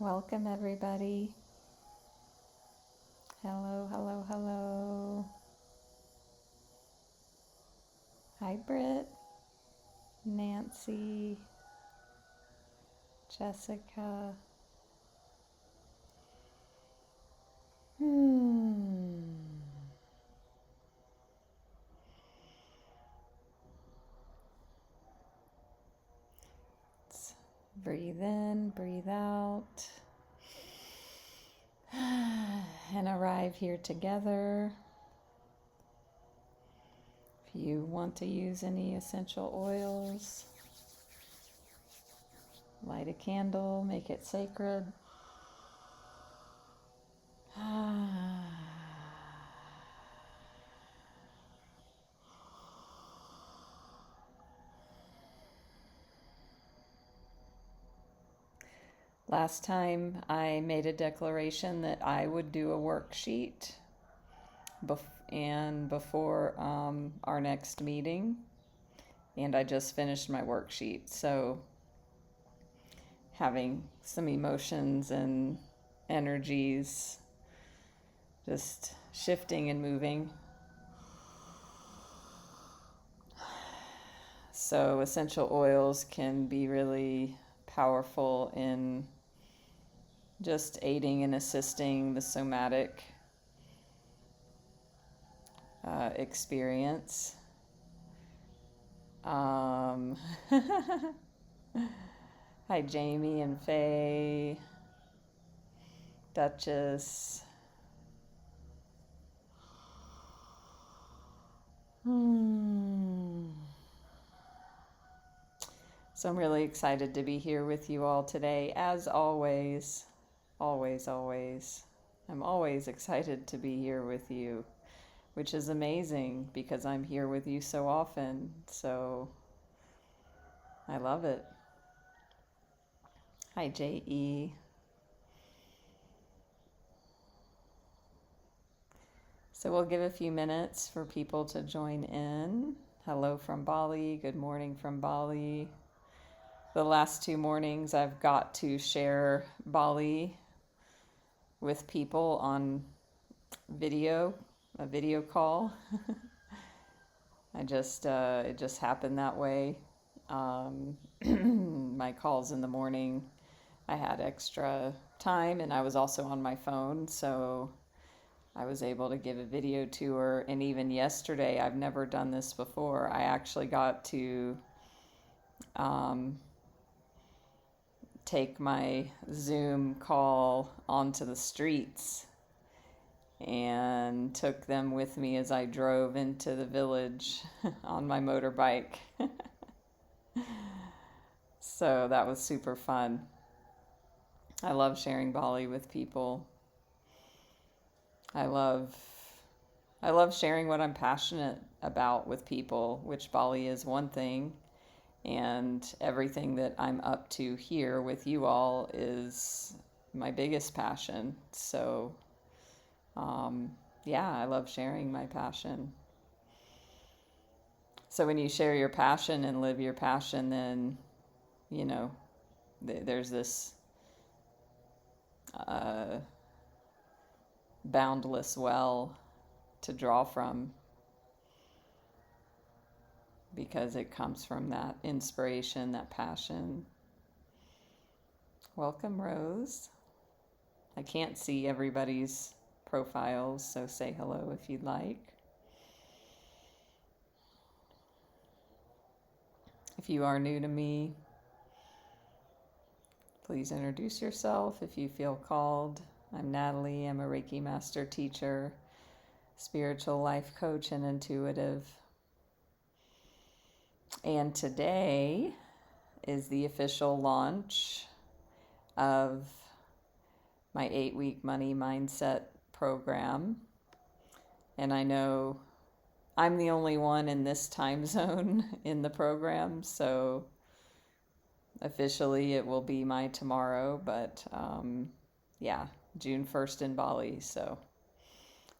Welcome, everybody. Hello, hello, hello. Hi, Britt, Nancy, Jessica. Let's breathe in, breathe out, and arrive here together. If you want to use any essential oils, light a candle, make it sacred. Last time I made a declaration that I would do a worksheet before our next meeting, and I just finished my worksheet. So having some emotions and energies just shifting and moving. So essential oils can be really powerful in just aiding and assisting the somatic experience. Hi, Jamie and Faye, Duchess. So I'm really excited to be here with you all today, as always. Always. I'm always excited to be here with you, which is amazing because I'm here with you so often. So I love it. Hi, J.E. So we'll give a few minutes for people to join in. Hello from Bali. Good morning from Bali. The last 2 mornings I've got to share Bali with people on a video call. It just happened that way. My calls in the morning, I had extra time and I was also on my phone, so I was able to give a video tour. And even yesterday, I've never done this before, I actually got to take my Zoom call onto the streets and took them with me as I drove into the village on my motorbike. So that was super fun. I love sharing Bali with people. I love sharing what I'm passionate about with people, which Bali is one thing, and everything that I'm up to here with you all is my biggest passion. So yeah, I love sharing my passion. So when you share your passion and live your passion, then, you know, there's this boundless well to draw from, because it comes from that inspiration, that passion. Welcome, Rose. I can't see everybody's profiles, so say hello if you'd like. If you are new to me, please introduce yourself if you feel called. I'm Natalie. I'm a Reiki master teacher, spiritual life coach, and intuitive. And today is the official launch of my 8-week money mindset program. And I know I'm the only one in this time zone in the program, so officially it will be my tomorrow, but yeah, June 1st in Bali, so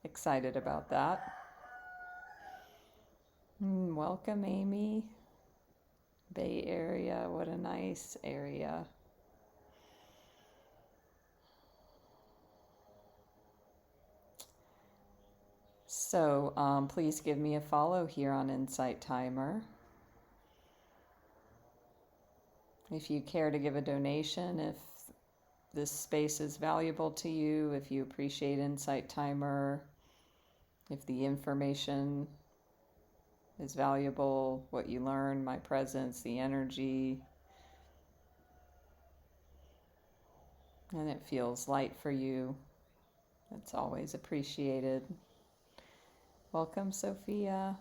excited about that. Welcome, Amy. Bay Area, what a nice area. So please give me a follow here on Insight Timer. If you care to give a donation, if this space is valuable to you, if you appreciate Insight Timer, if the information is valuable, what you learn, my presence, the energy, and it feels light for you, it's always appreciated. Welcome, Sophia.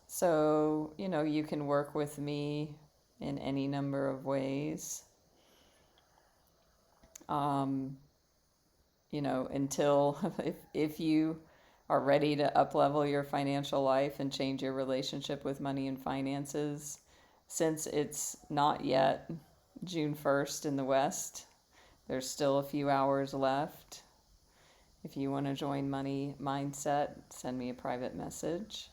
So, you can work with me in any number of ways. Until if you are ready to up-level your financial life and change your relationship with money and finances, since it's not yet June 1st in the West, there's still a few hours left. If you want to join Money Mindset, send me a private message.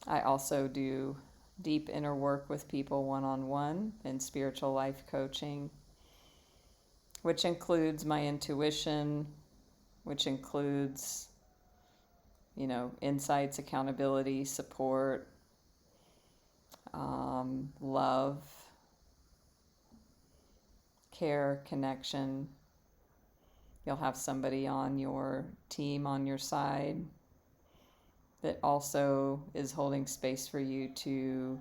I also do deep inner work with people one-on-one and spiritual life coaching, which includes my intuition, which includes, insights, accountability, support, love, care, connection. You'll have somebody on your team, on your side, that also is holding space for you to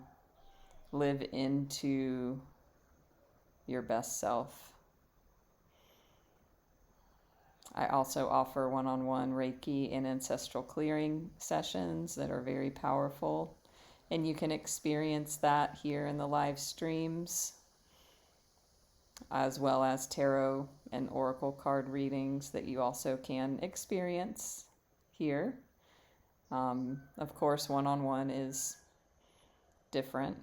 live into your best self. I also offer one-on-one Reiki and Ancestral Clearing sessions that are very powerful. And you can experience that here in the live streams, as well as tarot and oracle card readings that you also can experience here. Of course, one-on-one is different.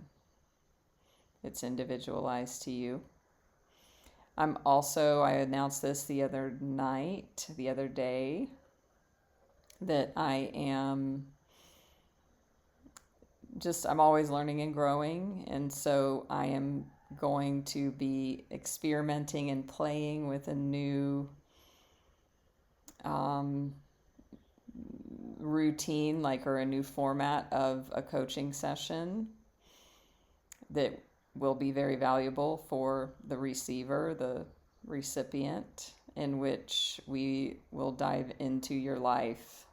It's individualized to you. I announced this the other day, that I'm always learning and growing. And so I am going to be experimenting and playing with a new routine, or a new format of a coaching session that will be very valuable for the receiver, the recipient, in which we will dive into your life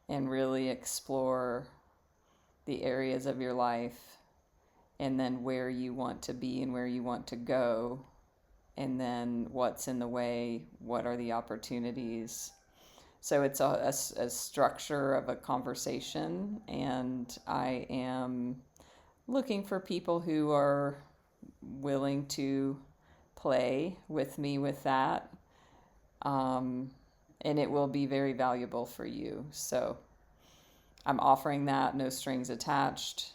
and really explore the areas of your life, and then where you want to be and where you want to go, and then what's in the way, what are the opportunities. So it's a structure of a conversation, and I am looking for people who are willing to play with me with that. And it will be very valuable for you. So I'm offering that, no strings attached,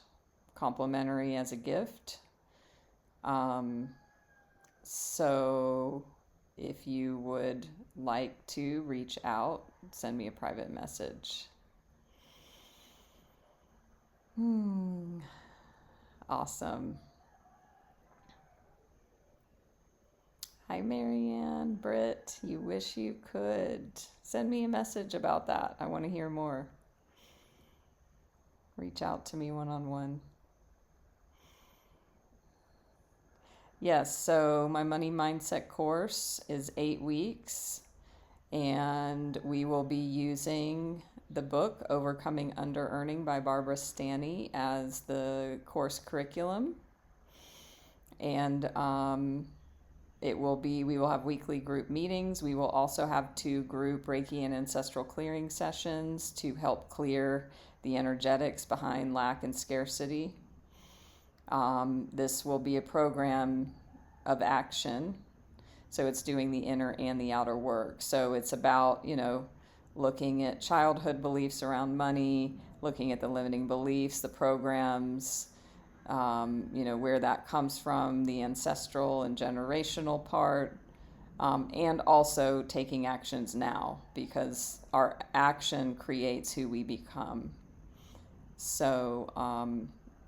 complimentary as a gift. So if you would like to reach out, send me a private message. Awesome. Hi, Marianne, Britt. You wish you could. Send me a message about that. I want to hear more. Reach out to me one-on-one. Yes, so my Money Mindset course is 8 weeks, and we will be using the book Overcoming Under-Earning by Barbara Stanny as the course curriculum. And we will have weekly group meetings. We will also have 2 group Reiki and Ancestral Clearing sessions to help clear the energetics behind lack and scarcity. This will be a program of action. So it's doing the inner and the outer work. So it's about, looking at childhood beliefs around money, looking at the limiting beliefs, the programs, where that comes from, the ancestral and generational part, and also taking actions now, because our action creates who we become. So,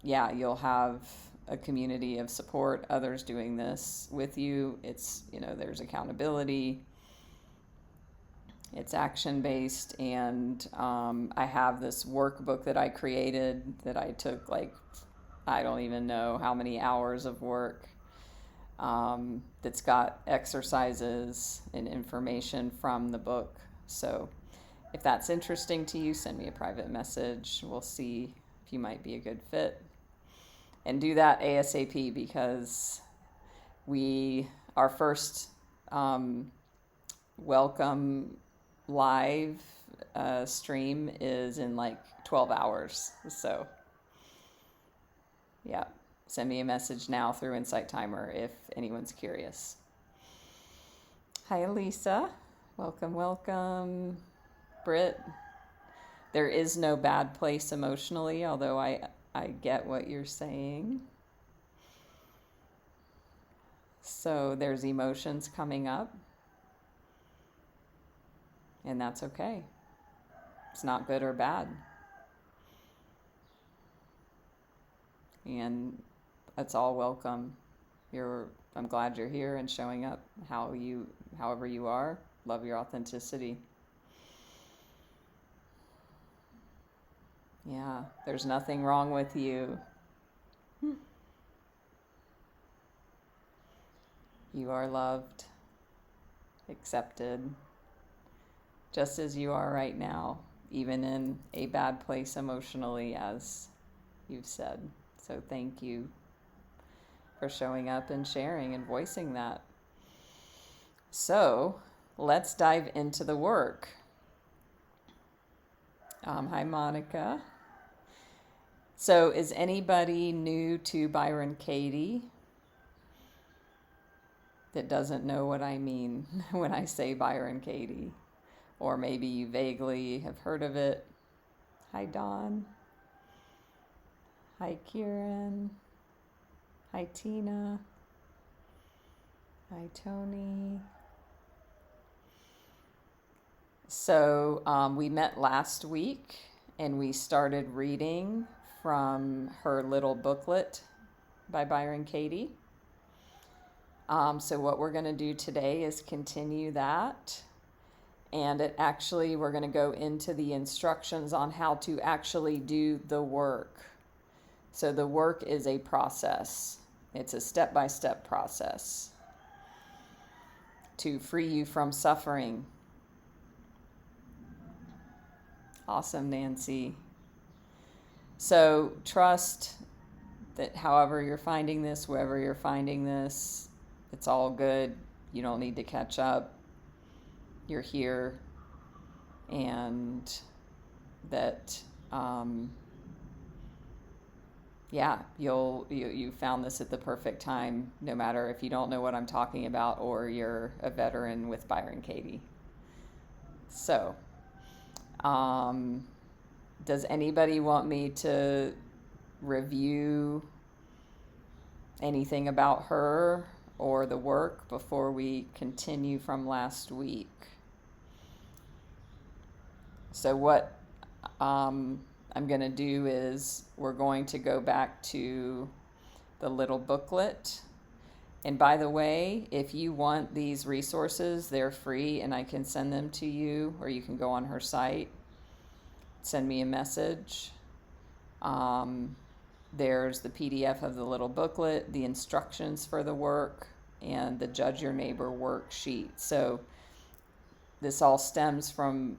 you'll have a community of support, others doing this with you. It's, there's accountability. It's action-based, and I have this workbook that I created that I took, I don't even know how many hours of work, that's got exercises and information from the book. So if that's interesting to you, send me a private message. We'll see if you might be a good fit. And do that ASAP, because our first welcome live stream is in 12 hours. So yeah, send me a message now through Insight Timer if anyone's curious. Hi, Elisa. Welcome. Britt. There is no bad place emotionally, although I get what you're saying. So there's emotions coming up, and that's okay. It's not good or bad. And it's all welcome. I'm glad you're here and showing up however you are. Love your authenticity. Yeah, there's nothing wrong with you. You are loved, accepted, just as you are right now, even in a bad place emotionally, as you've said. So thank you for showing up and sharing and voicing that. So let's dive into the work. Hi, Monica. So is anybody new to Byron Katie that doesn't know what I mean when I say Byron Katie? Or maybe you vaguely have heard of it. Hi, Dawn. Hi, Kieran. Hi, Tina. Hi, Tony. So we met last week and we started reading from her Little Booklet by Byron Katie. So what we're going to do today is continue that. And we're going to go into the instructions on how to actually do the work. So the work is a process. It's a step-by-step process to free you from suffering. Awesome, Nancy. So trust that however you're finding this, wherever you're finding this, it's all good. You don't need to catch up. You're here, and that you found this at the perfect time, no matter if you don't know what I'm talking about or you're a veteran with Byron Katie. So does anybody want me to review anything about her or the work before we continue from last week? So what I'm going to do is we're going to go back to the Little Booklet. And by the way, if you want these resources, they're free and I can send them to you, or you can go on her site, send me a message. There's the PDF of the Little Booklet, the instructions for the work, and the Judge Your Neighbor worksheet. So this all stems from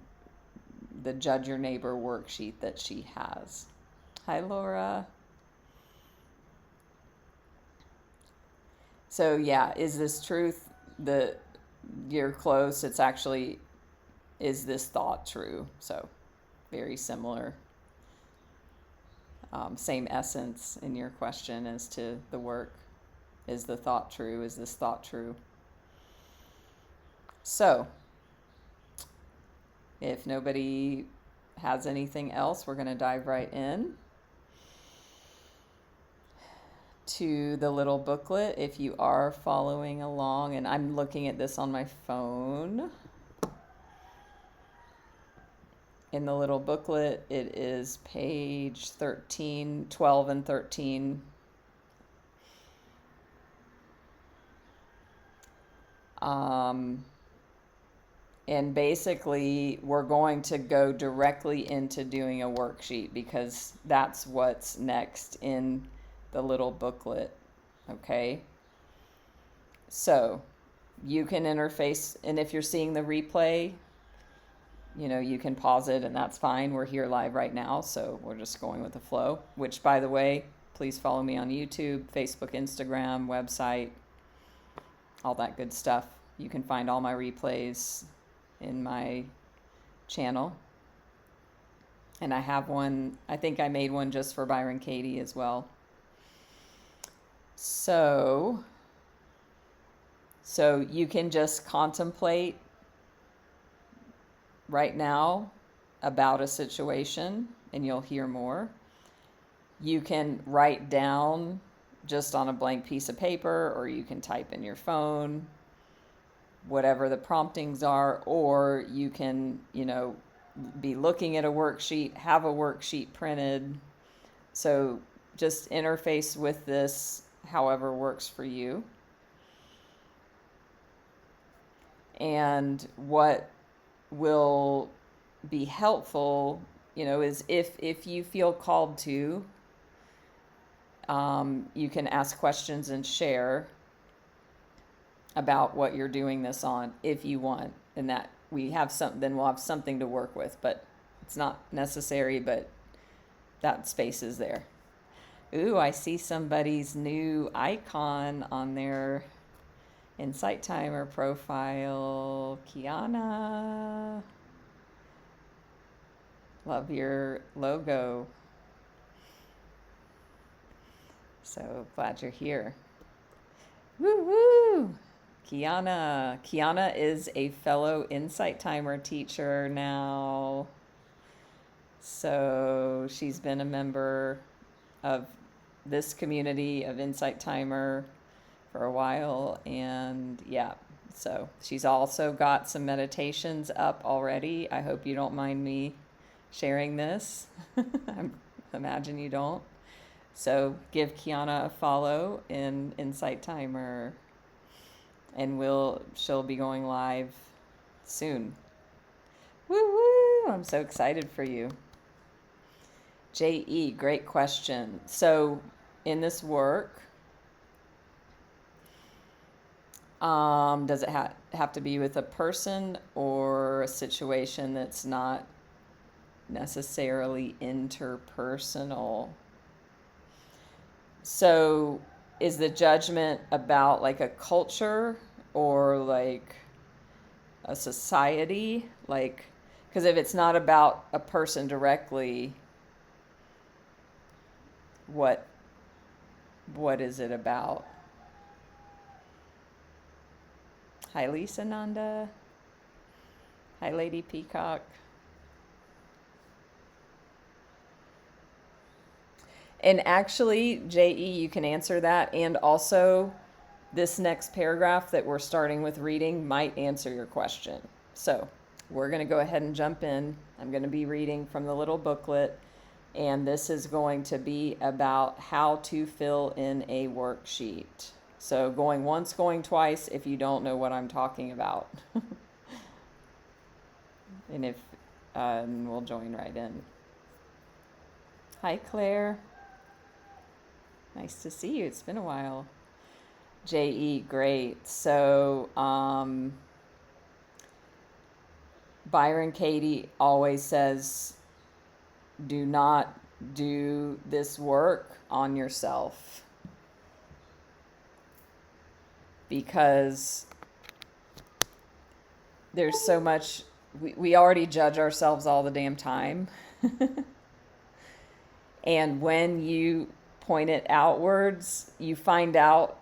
the Judge Your Neighbor worksheet that she has. Hi, Laura. So yeah, is this truth that you're close? It's actually, is this thought true? So very similar. Same essence in your question as to the work. Is the thought true? Is this thought true? So if nobody has anything else, we're going to dive right in to the Little Booklet. If you are following along, and I'm looking at this on my phone. In the Little Booklet, it is page 13, 12 and 13 And basically, we're going to go directly into doing a worksheet because that's what's next in the little booklet. Okay? So, you can interface, and if you're seeing the replay, you can pause it and that's fine. We're here live right now, so we're just going with the flow, which, by the way, please follow me on YouTube, Facebook, Instagram, website, all that good stuff. You can find all my replays in my channel. And I have one, I think I made one just for Byron Katie as well. So you can just contemplate right now about a situation and you'll hear more. You can write down just on a blank piece of paper, or you can type in your phone, whatever the promptings are, or you can, be looking at a worksheet, have a worksheet printed. So just interface with this however works for you. And what will be helpful, is if you feel called to, you can ask questions and share about what you're doing this on if you want, and that we have something, then we'll have something to work with, but it's not necessary, but that space is there. Ooh, I see somebody's new icon on their Insight Timer profile. Kiana. Love your logo. So glad you're here. Woo woo! Kiana. Kiana is a fellow Insight Timer teacher now. So she's been a member of this community of Insight Timer for a while, and so she's also got some meditations up already. I hope you don't mind me sharing this. I imagine you don't. So give Kiana a follow in Insight Timer, and she'll be going live soon. Woo woo! I'm so excited for you. J.E., great question. So in this work, does it have to be with a person or a situation that's not necessarily interpersonal? So is the judgment about like a culture or like a society? Like, because if it's not about a person directly, what is it about? Hi, Lisa Nanda. Hi, Lady Peacock. And actually, J.E., you can answer that. And also, this next paragraph that we're starting with reading might answer your question. So we're going to go ahead and jump in. I'm going to be reading from the little booklet. And this is going to be about how to fill in a worksheet. So going once, going twice if you don't know what I'm talking about. And we'll join right in. Hi, Claire. Nice to see you. It's been a while. J.E., great. So Byron Katie always says, do not do this work on yourself. Because there's so much, we already judge ourselves all the damn time. And when you point it outwards, you find out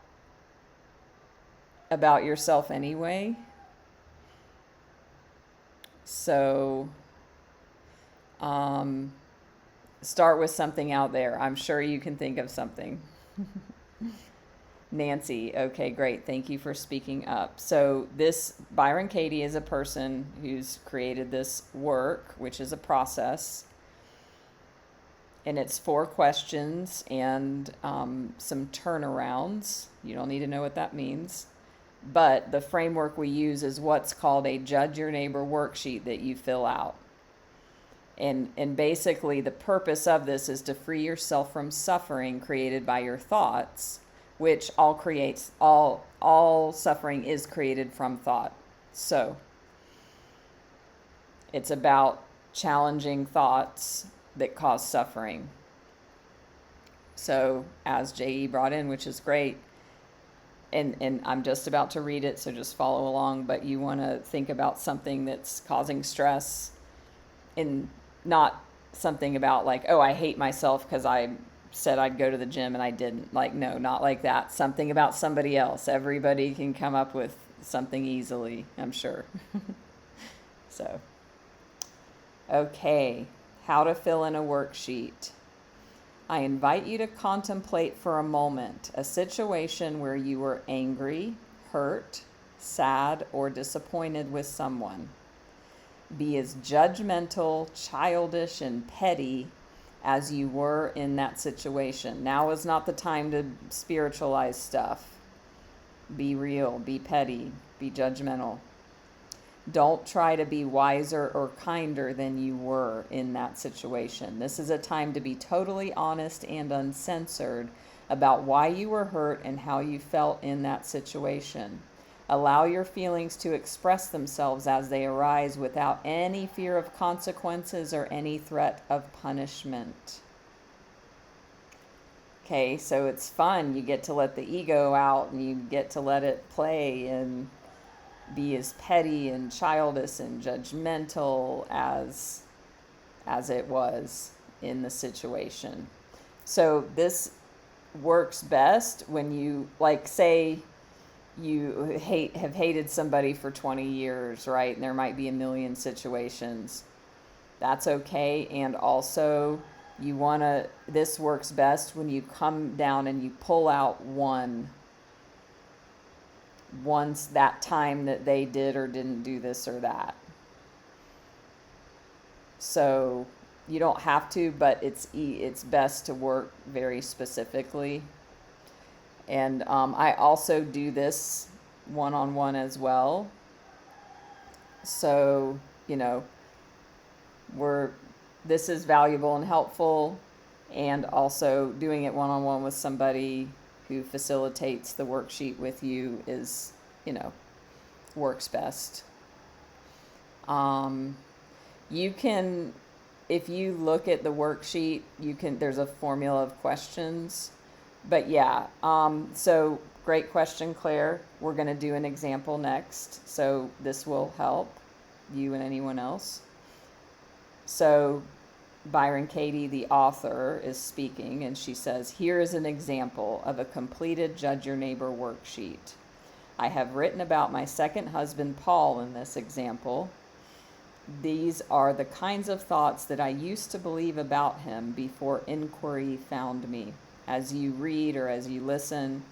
about yourself anyway. So, start with something out there. I'm sure you can think of something. Nancy, okay, great. Thank you for speaking up. So this Byron Katie is a person who's created this work, which is a process. And it's 4 questions and some turnarounds. You don't need to know what that means. But the framework we use is what's called a Judge Your Neighbor worksheet that you fill out. And basically the purpose of this is to free yourself from suffering created by your thoughts, which all suffering is created from thought. So it's about challenging thoughts that cause suffering. So as J.E. brought in, which is great, and I'm just about to read it, so just follow along, but you want to think about something that's causing stress, and not something about like, oh, I hate myself because I said I'd go to the gym and I didn't. Like, no, not like that. Something about somebody else. Everybody can come up with something easily, I'm sure. So, okay, how to fill in a worksheet. I invite you to contemplate for a moment a situation where you were angry, hurt, sad, or disappointed with someone. Be as judgmental, childish, and petty as you were in that situation. Now is not the time to spiritualize stuff. Be real, be petty, be judgmental. Don't try to be wiser or kinder than you were in that situation. This is a time to be totally honest and uncensored about why you were hurt and how you felt in that situation. Allow your feelings to express themselves as they arise without any fear of consequences or any threat of punishment. Okay, so it's fun. You get to let the ego out and you get to let it play and be as petty and childish and judgmental as it was in the situation. So this works best when you, like, say you have hated somebody for 20 years, right? And there might be a million situations. That's okay. And also this works best when you come down and you pull out once that time that they did or didn't do this or that. So you don't have to, but it's best to work very specifically. And I also do this one-on-one as well. So, this is valuable and helpful, and also doing it one-on-one with somebody who facilitates the worksheet with you is, works best. You can, if you look at the worksheet, there's a formula of questions. But yeah, so great question, Claire. We're going to do an example next, so this will help you and anyone else. So Byron Katie, the author, is speaking, and she says, here is an example of a completed Judge Your Neighbor worksheet. I have written about my second husband, Paul, in this example. These are the kinds of thoughts that I used to believe about him before inquiry found me. As you read or as you listen,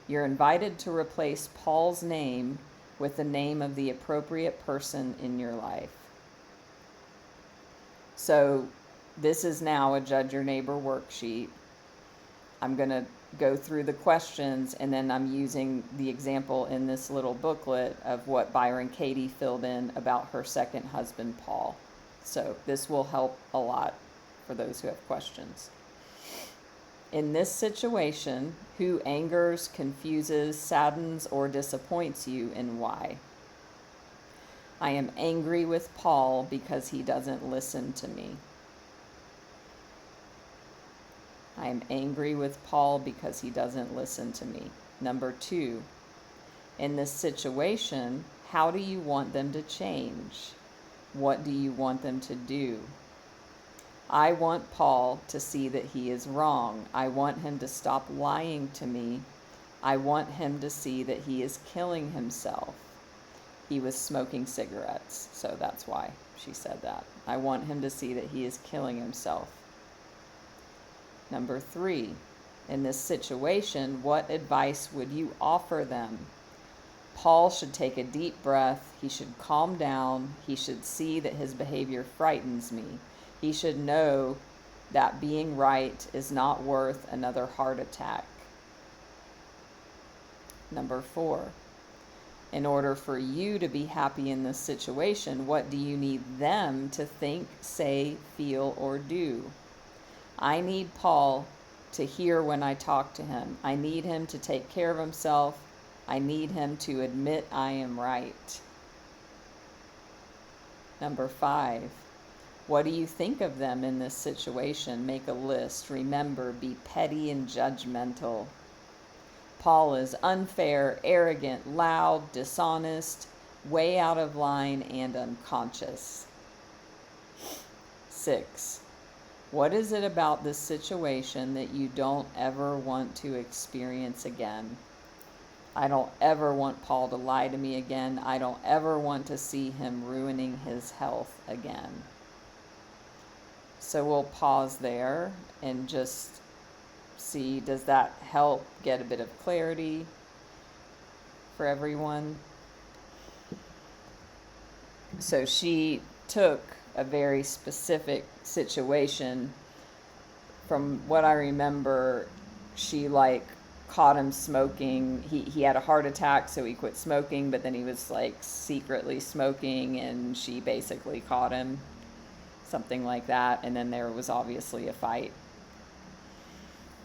you're invited to replace Paul's name with the name of the appropriate person in your life. So this is now a Judge Your Neighbor worksheet. I'm going to go through the questions, and then I'm using the example in this little booklet of what Byron Katie filled in about her second husband, Paul. So this will help a lot for those who have questions. In this situation, who angers, confuses, saddens, or disappoints you, and why? I am angry with Paul because he doesn't listen to me. I am angry with Paul because he doesn't listen to me. Number 2, in this situation, how do you want them to change? What do you want them to do? I want Paul to see that he is wrong. I want him to stop lying to me. I want him to see that he is killing himself. He was smoking cigarettes, so that's why she said that. I want him to see that he is killing himself. Number 3, in this situation, what advice would you offer them? Paul should take a deep breath. He should calm down. He should see that his behavior frightens me. He should know that being right is not worth another heart attack. Number 4, In order for you to be happy in this situation, what do you need them to think, say, feel, or do? I need Paul to hear when I talk to him. I need him to take care of himself. I need him to admit I am right. Number 5, what do you think of them in this situation? Make a list. Remember, be petty and judgmental. Paul is unfair, arrogant, loud, dishonest, way out of line, and unconscious. 6, what is it about this situation that you don't ever want to experience again? I don't ever want Paul to lie to me again. I don't ever want to see him ruining his health again. So we'll pause there and just see, does that help get a bit of clarity for everyone? So she took a very specific situation. From what I remember, she caught him smoking. He had a heart attack, so he quit smoking, but then he was secretly smoking, and she basically caught him, something like that. And then there was obviously a fight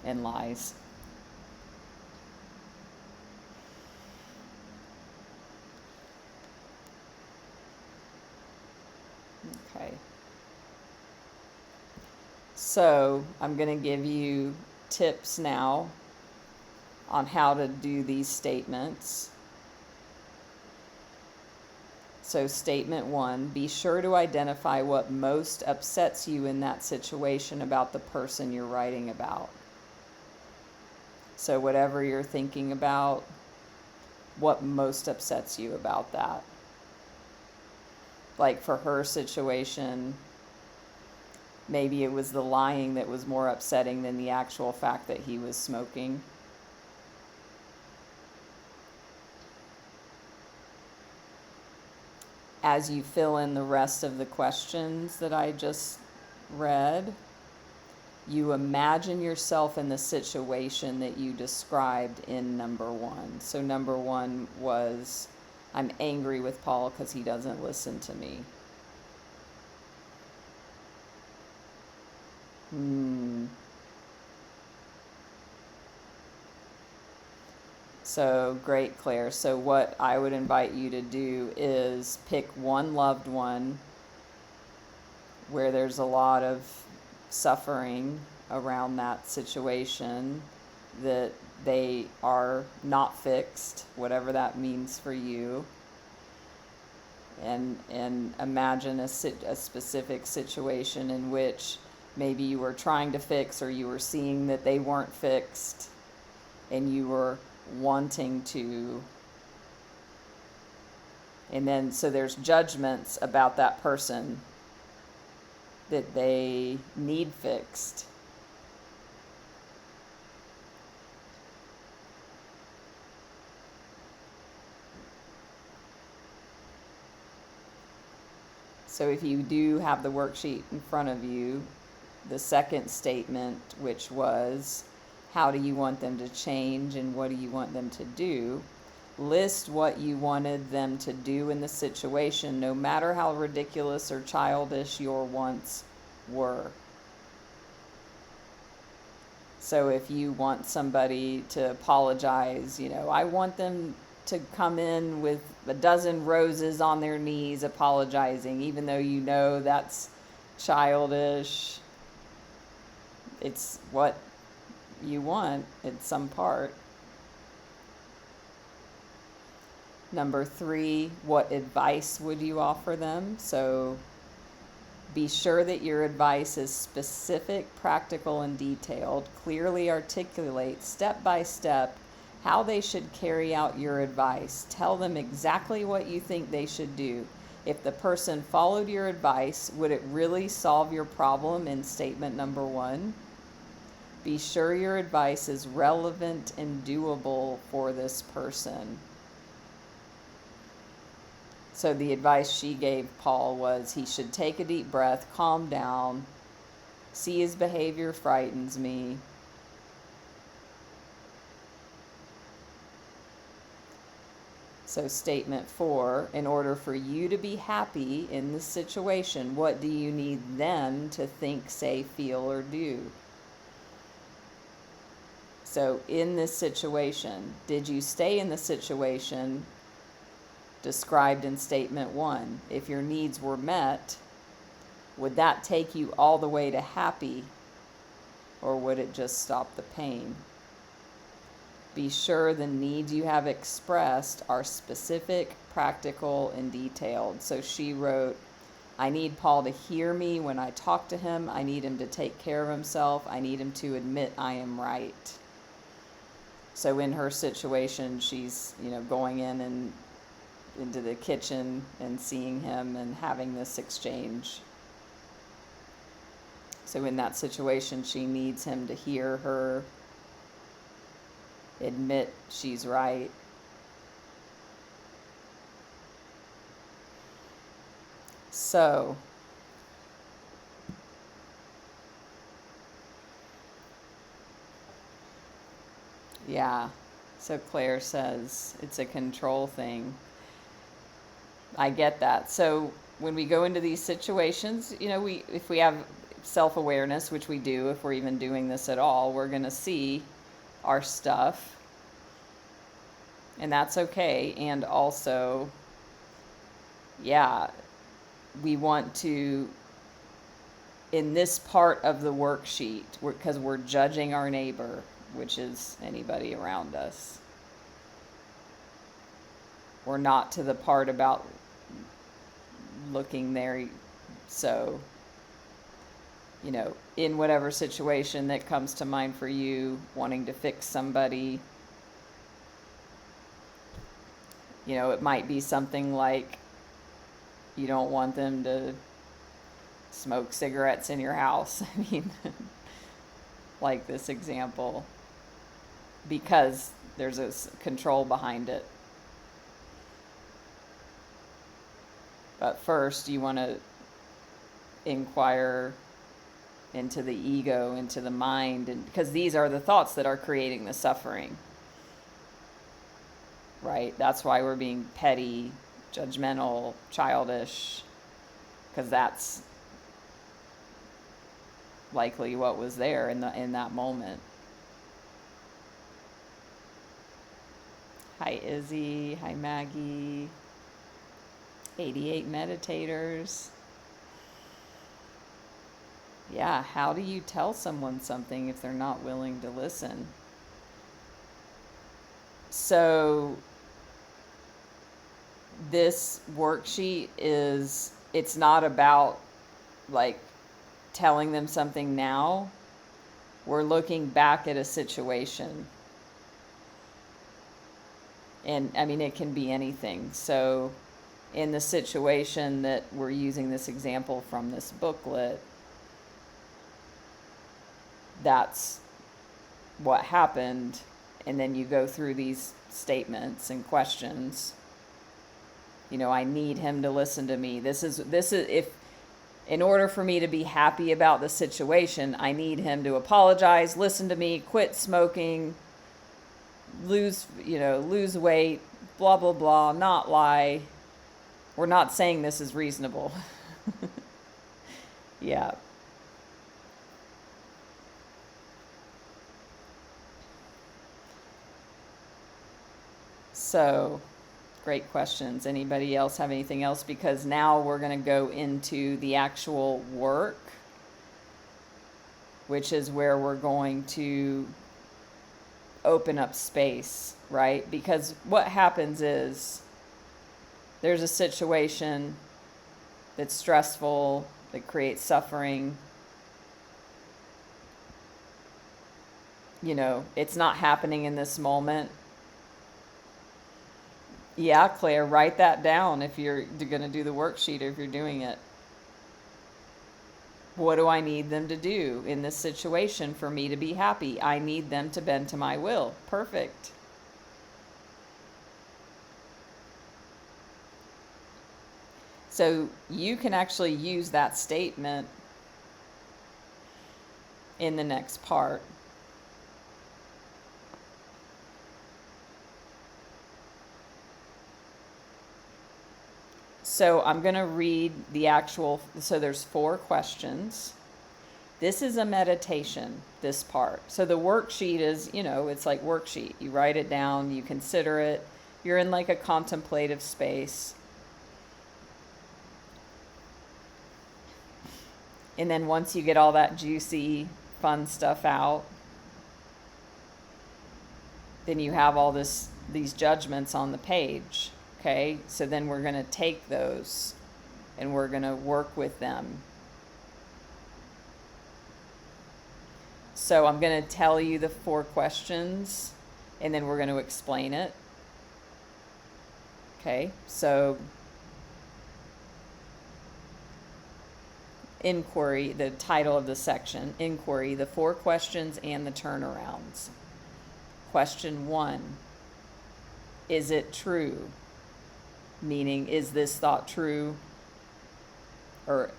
and lies. Okay. So I'm going to give you tips now on how to do these statements. So statement 1, be sure to identify what most upsets you in that situation about the person you're writing about. So whatever you're thinking about, what most upsets you about that. Like for her situation, maybe it was the lying that was more upsetting than the actual fact that he was smoking. As you fill in the rest of the questions that I just read, you imagine yourself in the situation that you described in number 1. So number 1 was, I'm angry with Paul because he doesn't listen to me. So great, Claire. So what I would invite you to do is pick one loved one where there's a lot of suffering around that situation, that they are not fixed, whatever that means for you. And imagine a specific situation in which maybe you were trying to fix, or you were seeing that they weren't fixed, and you were wanting to. And then, so there's judgments about that person that they need fixed. So if you do have the worksheet in front of you, the second statement, which was, how do you want them to change and what do you want them to do? List what you wanted them to do in the situation, no matter how ridiculous or childish your wants were. So if you want somebody to apologize, I want them to come in with a dozen roses on their knees apologizing, even though that's childish. It's what you want at some part. Number 3, what advice would you offer them? So be sure that your advice is specific, practical, and detailed. Clearly articulate step by step how they should carry out your advice. Tell them exactly what you think they should do. If the person followed your advice, would it really solve your problem in statement number 1? Be sure your advice is relevant and doable for this person. So the advice she gave Paul was he should take a deep breath, calm down, see his behavior frightens me. So statement 4, in order for you to be happy in this situation, what do you need them to think, say, feel, or do? So in this situation, did you stay in the situation described in statement 1? If your needs were met, would that take you all the way to happy, or would it just stop the pain? Be sure the needs you have expressed are specific, practical, and detailed. So she wrote, I need Paul to hear me when I talk to him. I need him to take care of himself. I need him to admit I am right. So in her situation, she's, going in and into the kitchen and seeing him and having this exchange. So in that situation, she needs him to hear her admit she's right. So, yeah. So Claire says it's a control thing. I get that. So when we go into these situations, if we have self-awareness, which we do, if we're even doing this at all, we're going to see our stuff, and that's okay. And also, we want to, in this part of the worksheet, because we're judging our neighbor, which is anybody around us. We're not to the part about looking there. So, in whatever situation that comes to mind for you, wanting to fix somebody, it might be something like you don't want them to smoke cigarettes in your house. I mean, like this example, because there's a control behind it. But first, you want to inquire into the ego, into the mind, and because these are the thoughts that are creating the suffering, right? That's why we're being petty, judgmental, childish, because that's likely what was there in that moment. Hi Izzy, hi Maggie, 88 meditators. Yeah, how do you tell someone something if they're not willing to listen? So this worksheet it's not about like telling them something now. We're looking back at a situation. And I mean, it can be anything. So in the situation that we're using this example from this booklet, that's what happened. And then you go through these statements and questions. I need him to listen to me. This is if in order for me to be happy about the situation, I need him to apologize, listen to me, quit smoking, lose weight, blah, blah, blah, not lie. We're not saying this is reasonable. Yeah. So, great questions. Anybody else have anything else? Because now we're going to go into the actual work, which is where we're going to open up space, right? Because what happens is there's a situation that's stressful, that creates suffering. It's not happening in this moment. Yeah, Claire, write that down if you're going to do the worksheet or if you're doing it. What do I need them to do in this situation for me to be happy? I need them to bend to my will. Perfect. So you can actually use that statement in the next part. So I'm going to read the actual, so there's 4 questions. This is a meditation, this part. So the worksheet is, it's like worksheet. You write it down, you consider it. You're in like a contemplative space. And then once you get all that juicy, fun stuff out, then you have all these judgments on the page. Okay, so then we're going to take those and we're going to work with them. So I'm going to tell you the 4 questions and then we're going to explain it. Okay, so inquiry, the title of the section, inquiry, the 4 questions and the turnarounds. Question 1, is it true? Meaning, is this thought true? Or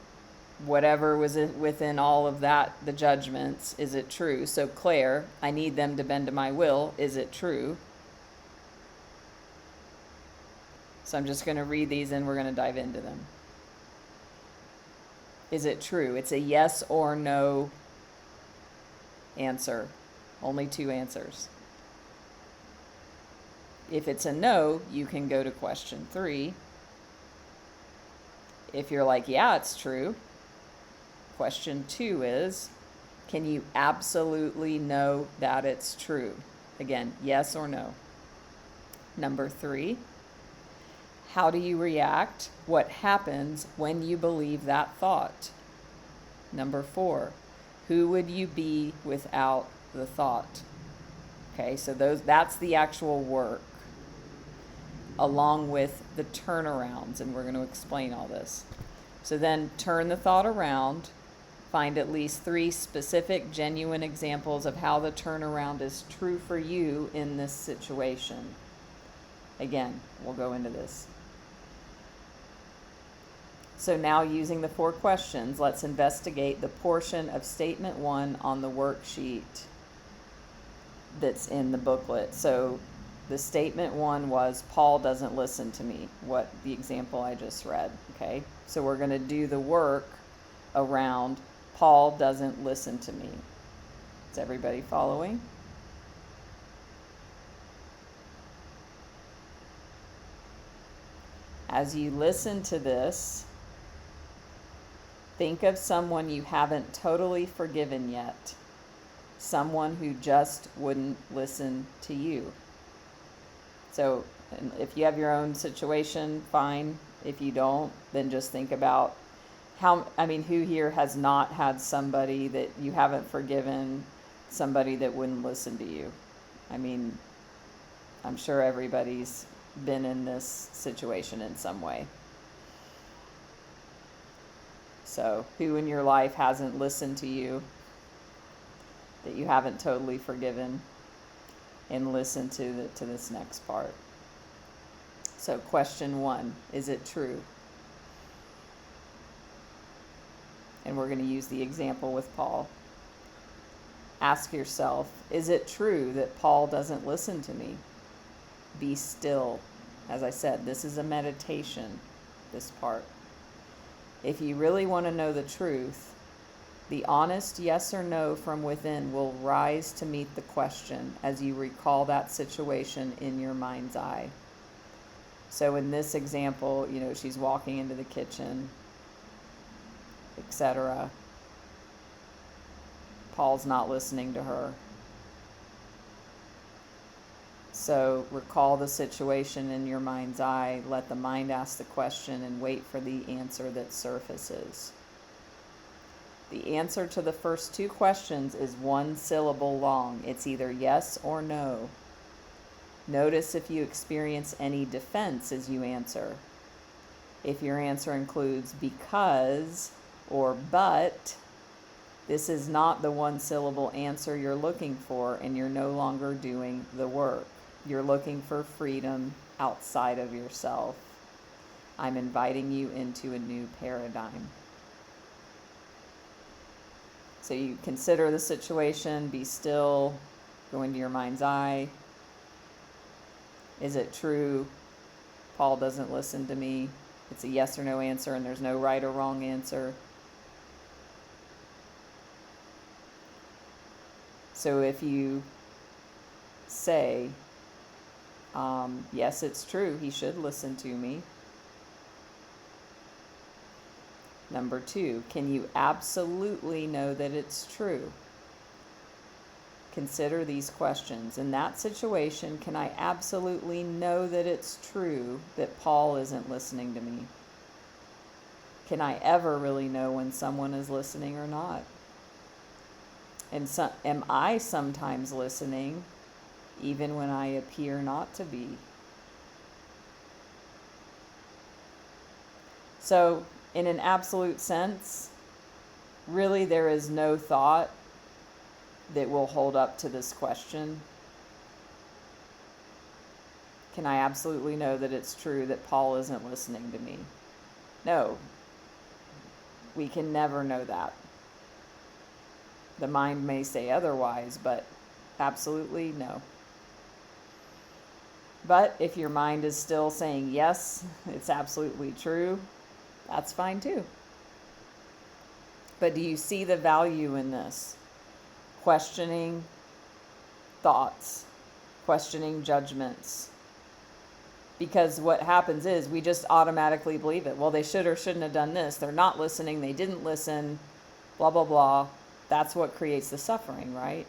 whatever was within all of that, the judgments, is it true? So Claire, I need them to bend to my will. Is it true? So I'm just going to read these and we're going to dive into them. Is it true? It's a yes or no answer. Only 2 answers. If it's a no, you can go to question 3. If you're like, yeah, it's true. Question 2 is, can you absolutely know that it's true? Again, yes or no. Number 3, how do you react? What happens when you believe that thought? Number 4, who would you be without the thought? Okay, so that's the actual work, along with the turnarounds, and we're going to explain all this. So then turn the thought around, find at least 3 specific, genuine examples of how the turnaround is true for you in this situation. Again, we'll go into this. So now, using the 4 questions, let's investigate the portion of statement 1 on the worksheet that's in the booklet. So the statement 1 was, Paul doesn't listen to me, what the example I just read. Okay, so we're going to do the work around Paul doesn't listen to me. Is everybody following? As you listen to this, think of someone you haven't totally forgiven yet. Someone who just wouldn't listen to you. So if you have your own situation, fine. If you don't, then just think about who here has not had somebody that you haven't forgiven, somebody that wouldn't listen to you? I mean, I'm sure everybody's been in this situation in some way. So who in your life hasn't listened to you, that you haven't totally forgiven? And listen to this next part. So question 1, is it true? And we're going to use the example with Paul. Ask yourself, is it true that Paul doesn't listen to me? Be still. As I said, this is a meditation, this part. If you really want to know the truth, the honest yes or no from within will rise to meet the question as you recall that situation in your mind's eye. So in this example, she's walking into the kitchen, etc. Paul's not listening to her. So recall the situation in your mind's eye, let the mind ask the question, and wait for the answer that surfaces. The answer to the first 2 questions is 1 syllable long. It's either yes or no. Notice if you experience any defense as you answer. If your answer includes because or but, this is not the 1 syllable answer you're looking for, and you're no longer doing the work. You're looking for freedom outside of yourself. I'm inviting you into a new paradigm. So you consider the situation, be still, go into your mind's eye. Is it true? Paul doesn't listen to me. It's a yes or no answer, and there's no right or wrong answer. So if you say, yes, it's true, he should listen to me. Number 2, can you absolutely know that it's true? Consider these questions. In that situation, can I absolutely know that it's true that Paul isn't listening to me? Can I ever really know when someone is listening or not? And am I sometimes listening even when I appear not to be? So, in an absolute sense, really there is no thought that will hold up to this question. Can I absolutely know that it's true that Paul isn't listening to me? No. We can never know that. The mind may say otherwise, but absolutely no. But if your mind is still saying yes, it's absolutely true, that's fine too. But do you see the value in this? Questioning thoughts, questioning judgments. Because what happens is we just automatically believe it. Well, they should or shouldn't have done this. They're not listening. They didn't listen. Blah, blah, blah. That's what creates the suffering, right?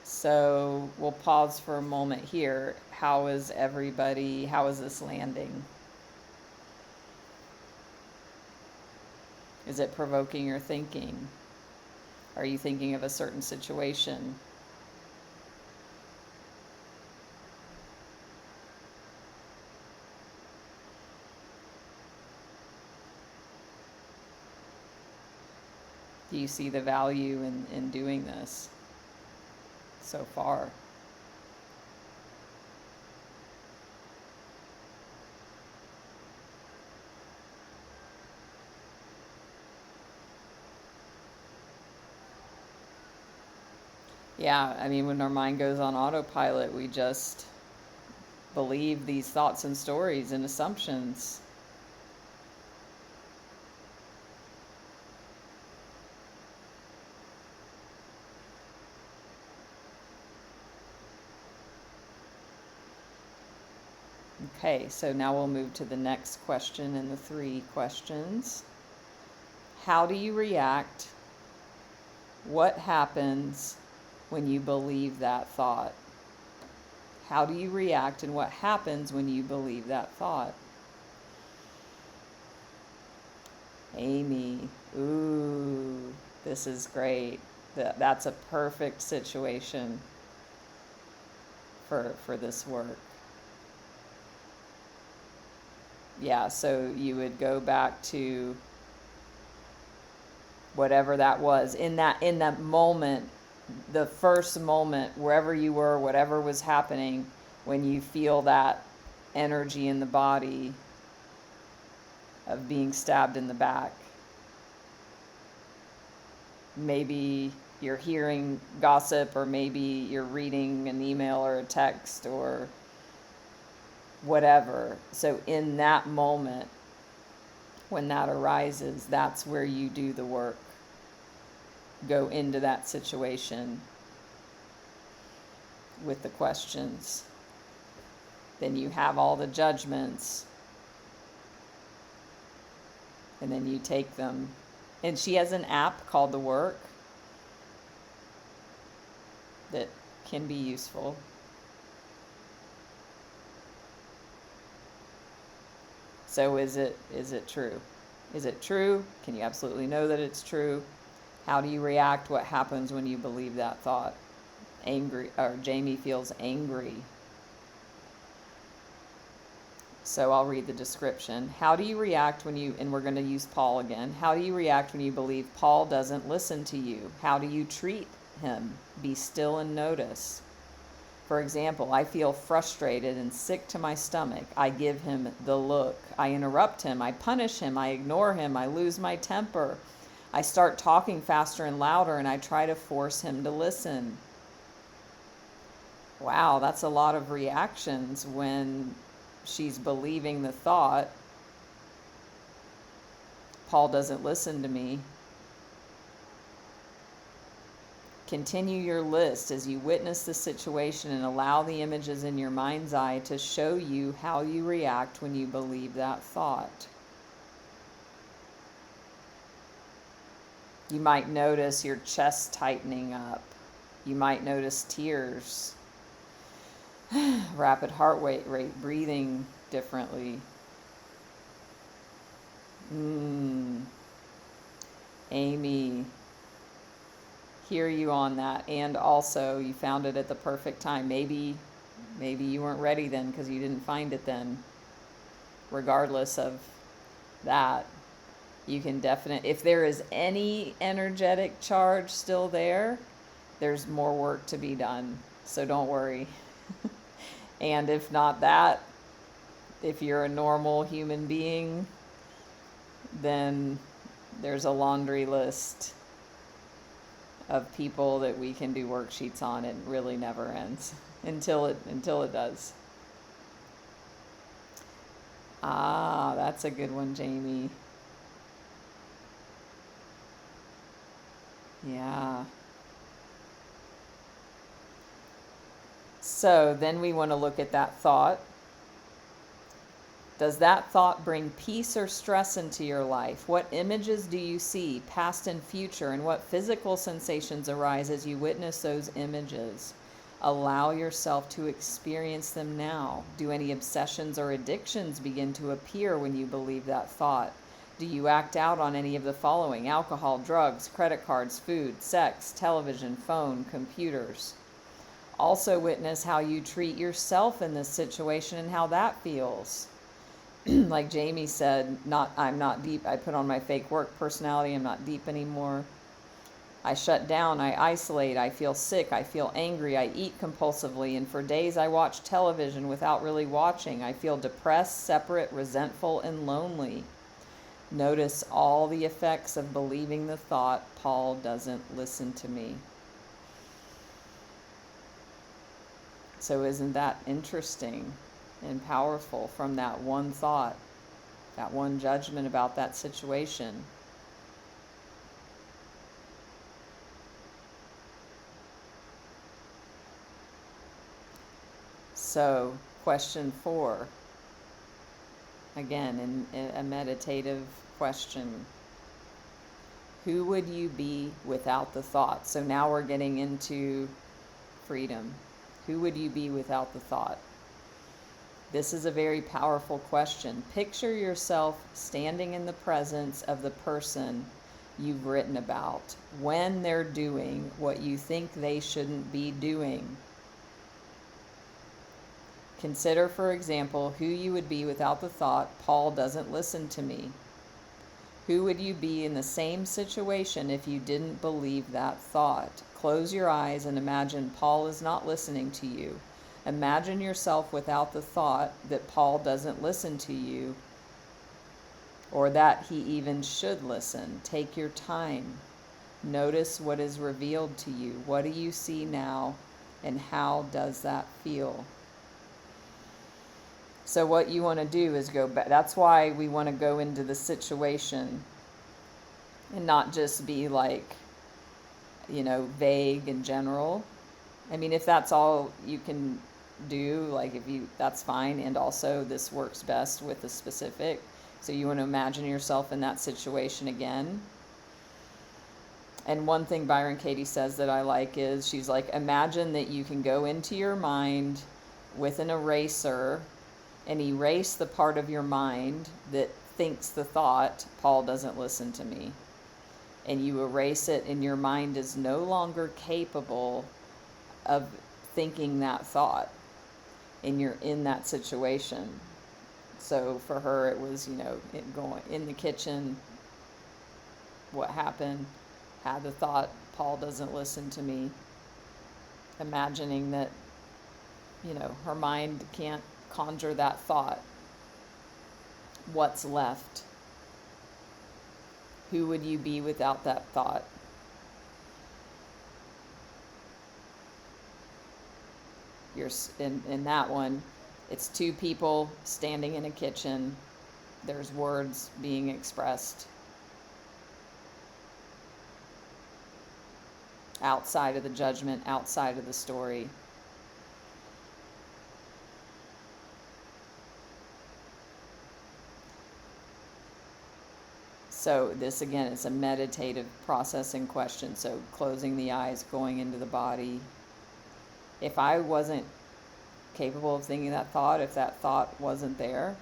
So we'll pause for a moment here. How is this landing? Is it provoking your thinking? Are you thinking of a certain situation? Do you see the value in doing this so far? Yeah, I mean, when our mind goes on autopilot, we just believe these thoughts and stories and assumptions. Okay, so now we'll move to the next question in the 3 questions. How do you react? What happens when you believe that thought? How do you react, and what happens when you believe that thought? Amy, ooh, this is great. That's a perfect situation for this work. Yeah, so you would go back to whatever that was in that moment, the first moment, wherever you were, whatever was happening, when you feel that energy in the body of being stabbed in the back. Maybe you're hearing gossip, or maybe you're reading an email or a text or whatever. So in that moment, when that arises, that's where you do the work. Go into that situation with the questions. Then you have all the judgments, and then you take them. And she has an app called The Work that can be useful. So is it true? Is it true? Can you absolutely know that it's true? How do you react? What happens when you believe that thought? Jamie feels angry. So I'll read the description. How do you react when you, and we're going to use Paul again. How do you react when you believe Paul doesn't listen to you? How do you treat him? Be still and notice. For example, I feel frustrated and sick to my stomach. I give him the look. I interrupt him. I punish him. I ignore him. I lose my temper. I start talking faster and louder, and I try to force him to listen. wow, that's a lot of reactions when she's believing the thought, Paul doesn't listen to me. Continue your list as you witness the situation and allow the images in your mind's eye to show you how you react when you believe that thought. You might notice your chest tightening up. You might notice tears, rapid heart rate, breathing differently. Amy, hear you on that. And also, you found it at the perfect time. Maybe you weren't ready then because you didn't find it then. Regardless of that, you can if there is any energetic charge still there, there's more work to be done. So don't worry. And if not that, if you're a normal human being, then there's a laundry list of people that we can do worksheets on. It really never ends until it does. Ah, that's a good one, Jamie. Yeah. So then we want to look at that thought. Does that thought bring peace or stress into your life? What images do you see, past and future, and what physical sensations arise as you witness those images? Allow yourself to experience them now. Do any obsessions or addictions begin to appear when you believe that thought? Do you act out on any of the following? Alcohol, drugs, credit cards, food, sex, television, phone, computers. Also witness how you treat yourself in this situation and how that feels. Like Jamie said, I'm not deep. I put on my fake work personality. I'm not deep anymore. I shut down. I isolate. I feel sick. I feel angry. I eat compulsively. And for days I watch television without really watching. I feel depressed, separate, resentful, and lonely. Notice all the effects of believing the thought, Paul doesn't listen to me. So isn't that interesting and powerful from that one thought, that one judgment about that situation? So, question 4, again, in a meditative question. Who would you be without the thought? So now we're getting into freedom. Who would you be without the thought? This is a very powerful question. Picture yourself standing in the presence of the person you've written about when they're doing what you think they shouldn't be doing. Consider, for example, who you would be without the thought, Paul doesn't listen to me. Who would you be in the same situation if you didn't believe that thought? Close your eyes and imagine Paul is not listening to you. Imagine yourself without the thought that Paul doesn't listen to you or that he even should listen. Take your time. Notice what is revealed to you. What do you see now, and how does that feel? So what you want to do is go back. That's why we want to go into the situation and not just be like, vague and general. I mean, if that's all you can do, that's fine. And also this works best with the specific. So you want to imagine yourself in that situation again. And one thing Byron Katie says that I like is, she's like, imagine that you can go into your mind with an eraser and erase the part of your mind that thinks the thought, Paul doesn't listen to me. And you erase it, and your mind is no longer capable of thinking that thought, and you're in that situation. So for her, it was, it going in the kitchen, what happened, had the thought, Paul doesn't listen to me, imagining that, her mind can't conjure that thought. What's left? Who would you be without that thought? in that one, it's two people standing in a kitchen. There's words being expressed outside of the judgment, outside of the story. So this, again, is a meditative process in question. So closing the eyes, going into the body. If I wasn't capable of thinking that thought, if that thought wasn't there,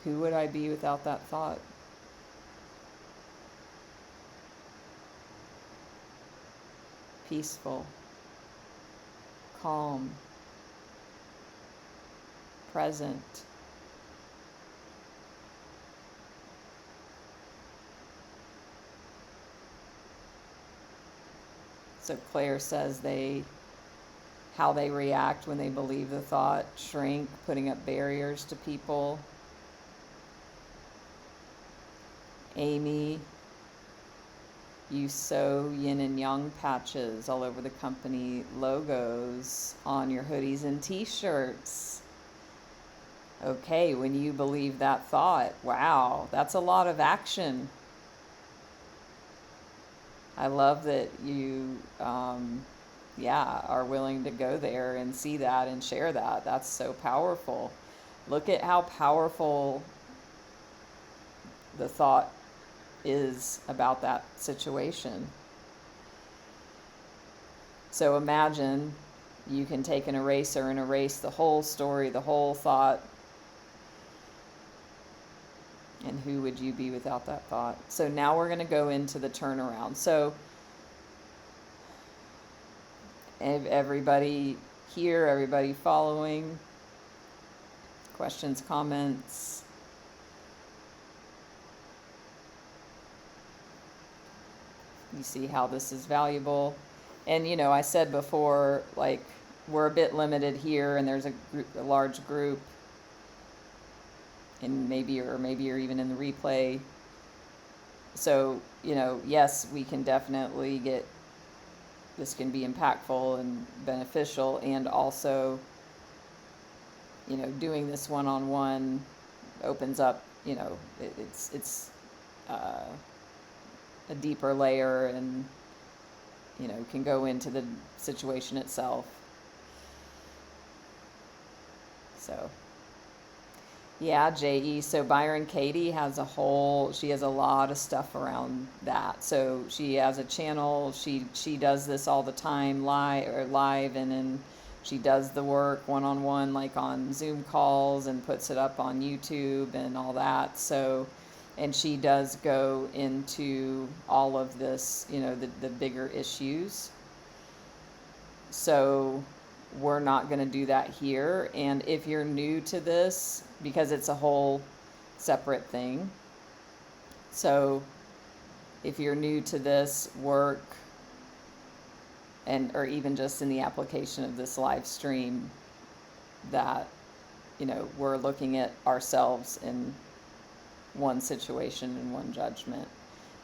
who would I be without that thought? Peaceful, calm, present. So Claire says how they react when they believe the thought, shrink, putting up barriers to people. Amy, you sew yin and yang patches all over the company logos on your hoodies and t-shirts. Okay, when you believe that thought, wow, that's a lot of action. I love that you, are willing to go there and see that and share that. That's so powerful. Look at how powerful the thought is about that situation. So imagine you can take an eraser and erase the whole story, the whole thought. And who would you be without that thought? So now we're going to go into the turnaround. So everybody here, everybody following, questions, comments? You see how this is valuable. And, I said before, like, we're a bit limited here, and there's a large group, and maybe you're even in the replay. So, yes, we can definitely this can be impactful and beneficial, and also, doing this one-on-one opens up, it's a deeper layer, and, can go into the situation itself. So, yeah, J.E. So Byron Katie she has a lot of stuff around that. So she has a channel. She does this all the time, live, and then she does the work one-on-one, like on Zoom calls, and puts it up on YouTube and all that. So, and she does go into all of this, the bigger issues. So we're not going to do that here. And if you're new to this, because it's a whole separate thing, so if you're new to this work, or even just in the application of this live stream, that we're looking at ourselves in one situation and one judgment.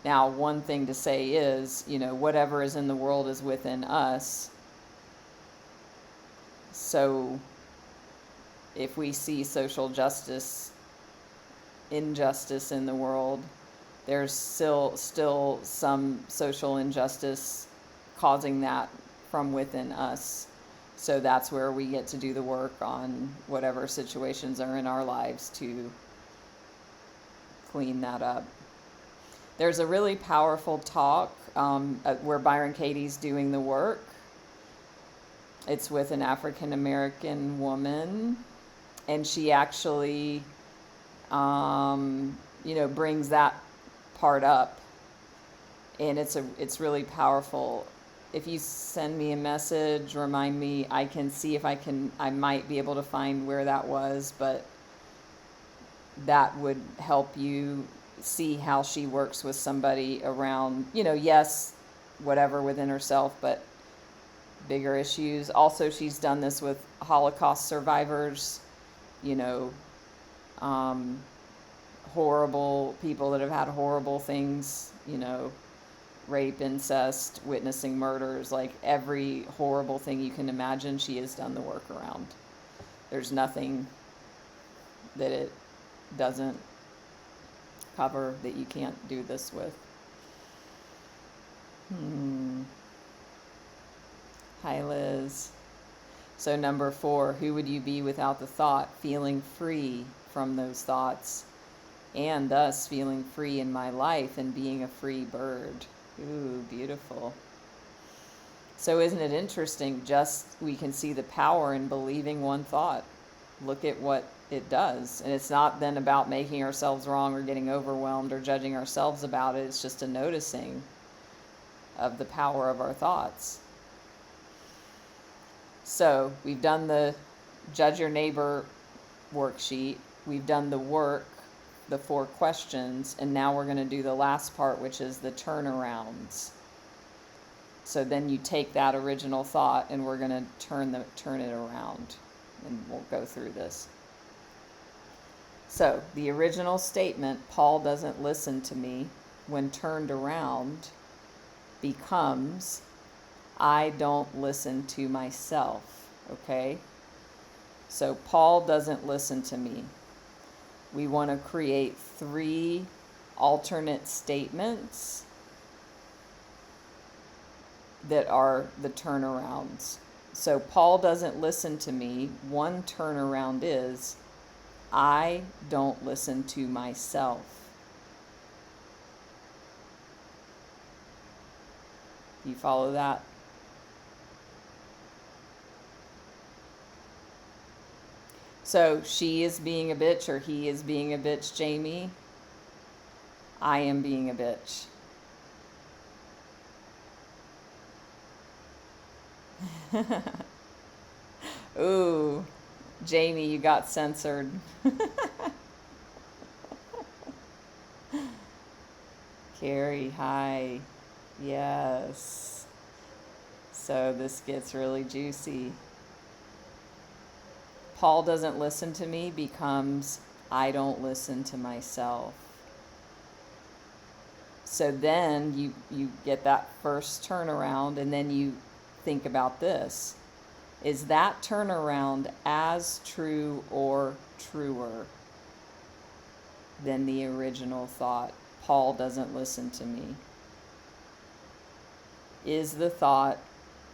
Now, one thing to say is, whatever is in the world is within us. So if we see social injustice in the world, there's still some social injustice causing that from within us. So that's where we get to do the work on whatever situations are in our lives to clean that up. There's a really powerful talk where Byron Katie's doing the work. It's with an African American woman, and she actually, brings that part up, and it's really powerful. If you send me a message, remind me. I can see if I might be able to find where that was, but that would help you see how she works with somebody around, yes, whatever within herself, but bigger issues. Also, she's done this with Holocaust survivors, horrible people that have had horrible things, rape, incest, witnessing murders, like every horrible thing you can imagine, she has done the work around. There's nothing that it doesn't cover that you can't do this with. Hi, Liz. So number 4, who would you be without the thought? Feeling free from those thoughts, and thus feeling free in my life and being a free bird. Ooh, beautiful. So isn't it interesting? Just we can see the power in believing one thought. Look at what it does. And it's not then about making ourselves wrong or getting overwhelmed or judging ourselves about it. It's just a noticing of the power of our thoughts. So we've done the judge your neighbor worksheet. We've done the work, the 4 questions, and now we're going to do the last part, which is the turnarounds. So then you take that original thought and we're going to turn it around, and we'll go through this. So the original statement, Paul doesn't listen to me, when turned around becomes I don't listen to myself. Okay? So Paul doesn't listen to me. We want to create 3 alternate statements that are the turnarounds. So Paul doesn't listen to me. One turnaround is I don't listen to myself. You follow that? So she is being a bitch or he is being a bitch, Jamie. I am being a bitch. Ooh, Jamie, you got censored. Carrie, hi. Yes. So this gets really juicy. Paul doesn't listen to me becomes I don't listen to myself. So then you get that first turnaround, and then you think about this. Is that turnaround as true or truer than the original thought? Paul doesn't listen to me. Is the thought,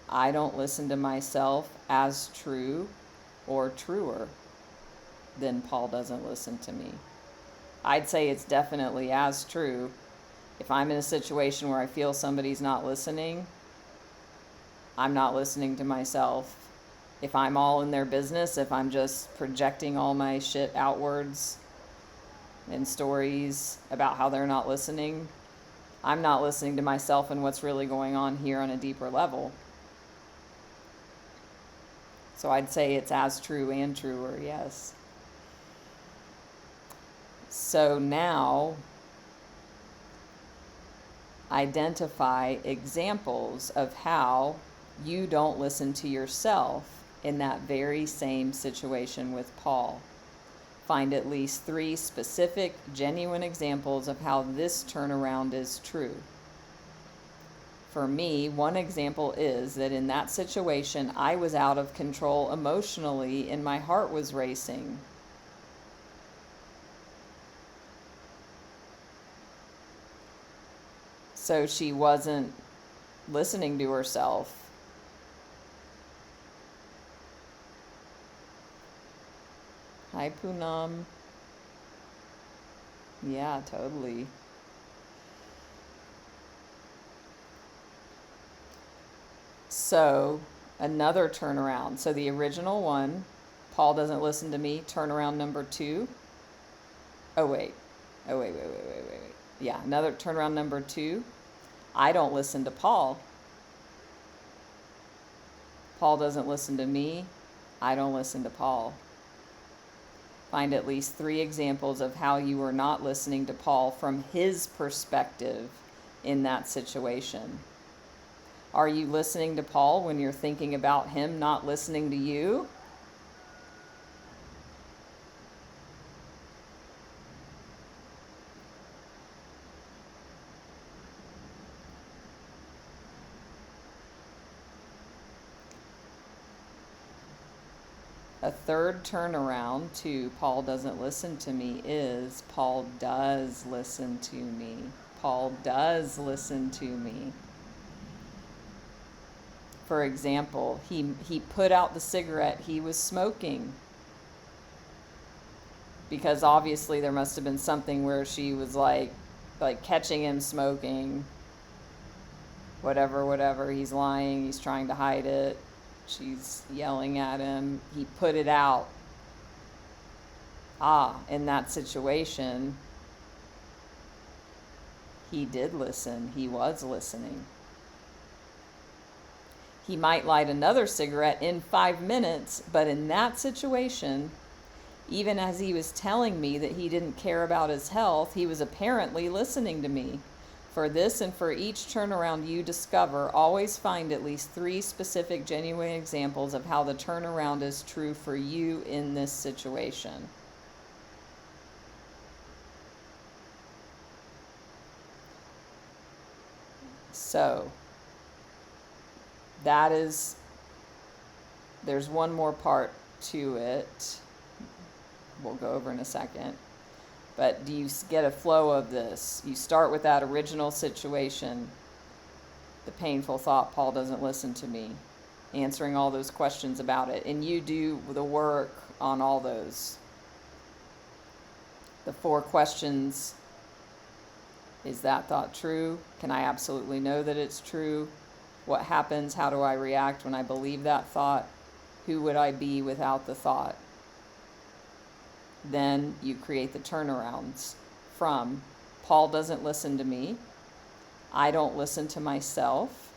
I don't listen to myself, as true or truer than Paul doesn't listen to me? I'd say it's definitely as true. If I'm in a situation where I feel somebody's not listening, I'm not listening to myself. If I'm all in their business, if I'm just projecting all my shit outwards in stories about how they're not listening, I'm not listening to myself and what's really going on here on a deeper level. So I'd say it's as true and truer, yes. So now, identify examples of how you don't listen to yourself in that very same situation with Paul. Find at least 3 specific, genuine examples of how this turnaround is true. For me, one example is that in that situation, I was out of control emotionally and my heart was racing. So she wasn't listening to herself. Hi, Poonam. Yeah, totally. So, another turnaround. So the original one, Paul doesn't listen to me. Turnaround number 2. Oh, wait. Wait. Yeah, another turnaround number 2. I don't listen to Paul. Paul doesn't listen to me. I don't listen to Paul. Find at least 3 examples of how you are not listening to Paul from his perspective in that situation. Are you listening to Paul when you're thinking about him not listening to you? A third turnaround to Paul doesn't listen to me is Paul does listen to me. Paul does listen to me. For example, he put out the cigarette he was smoking, because obviously there must have been something where she was like catching him smoking. Whatever, he's lying, he's trying to hide it. She's yelling at him. He put it out. In that situation, he did listen. He was listening. He might light another cigarette in 5 minutes, but in that situation, even as he was telling me that he didn't care about his health, he was apparently listening to me. For this and for each turnaround you discover, always find at least 3 specific, genuine examples of how the turnaround is true for you in this situation. So, there's one more part to it. We'll go over in a second. But do you get a flow of this? You start with that original situation, the painful thought, Paul doesn't listen to me, answering all those questions about it. And you do the work on all those. The 4 questions: is that thought true? Can I absolutely know that it's true? What happens? How do I react when I believe that thought? Who would I be without the thought? Then you create the turnarounds from Paul doesn't listen to me, I don't listen to myself,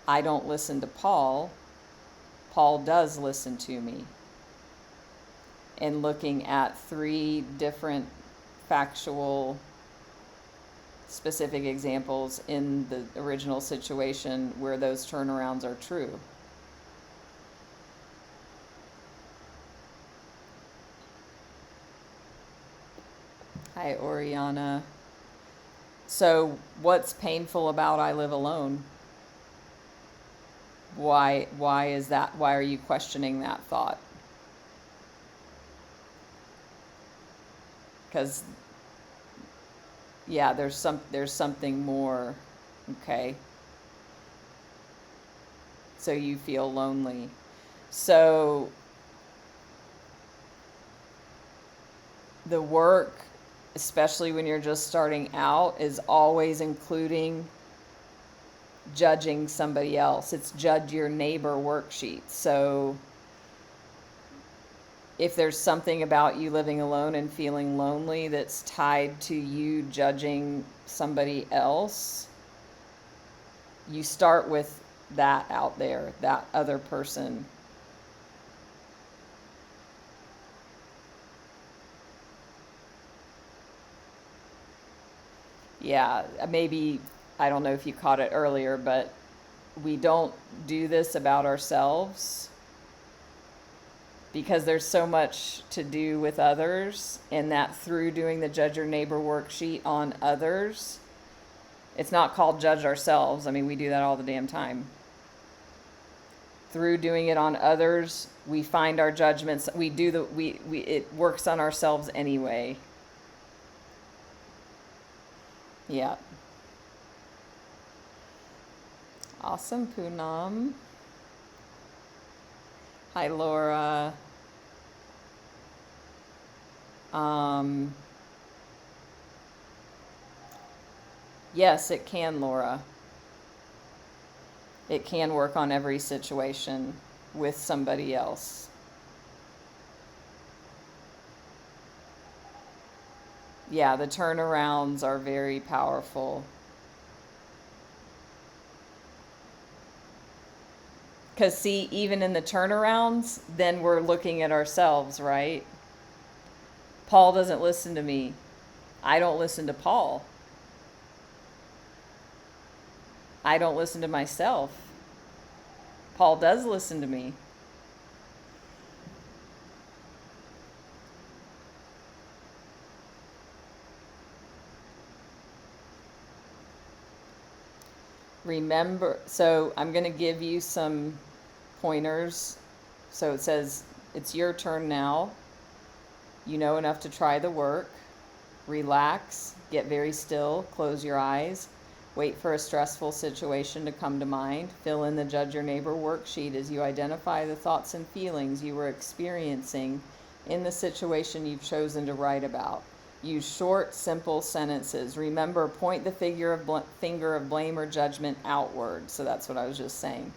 I don't listen to Paul, Paul does listen to me. And looking at 3 different factual specific examples in the original situation where those turnarounds are true. Hi, Oriana. So, what's painful about I live alone? Why is that? Why are you questioning that thought? Because, yeah, there's something more. Okay. So you feel lonely. So the work, especially when you're just starting out, is always including judging somebody else. It's judge your neighbor worksheet. So if there's something about you living alone and feeling lonely that's tied to you judging somebody else, you start with that out there, that other person. Yeah, maybe, I don't know if you caught it earlier, but we don't do this about ourselves because there's so much to do with others, and that through doing the judge your neighbor worksheet on others, it's not called judge ourselves. I mean, we do that all the damn time. Through doing it on others, we find our judgments. It works on ourselves anyway. Yeah. Awesome, Poonam. Hi, Laura. Yes, it can, Laura. It can work on every situation with somebody else. Yeah, the turnarounds are very powerful. Because, see, even in the turnarounds, then we're looking at ourselves, right? Paul doesn't listen to me. I don't listen to Paul. I don't listen to myself. Paul does listen to me. Remember, so I'm going to give you some pointers So it says, it's your turn now. You know enough to try the work. Relax, get very still, close your eyes, wait for a stressful situation to come to mind. Fill in the Judge Your Neighbor worksheet as you identify the thoughts and feelings you were experiencing in the situation you've chosen to write about. Use short, simple sentences. Remember, point the finger of blame or judgment outward. So that's what I was just saying.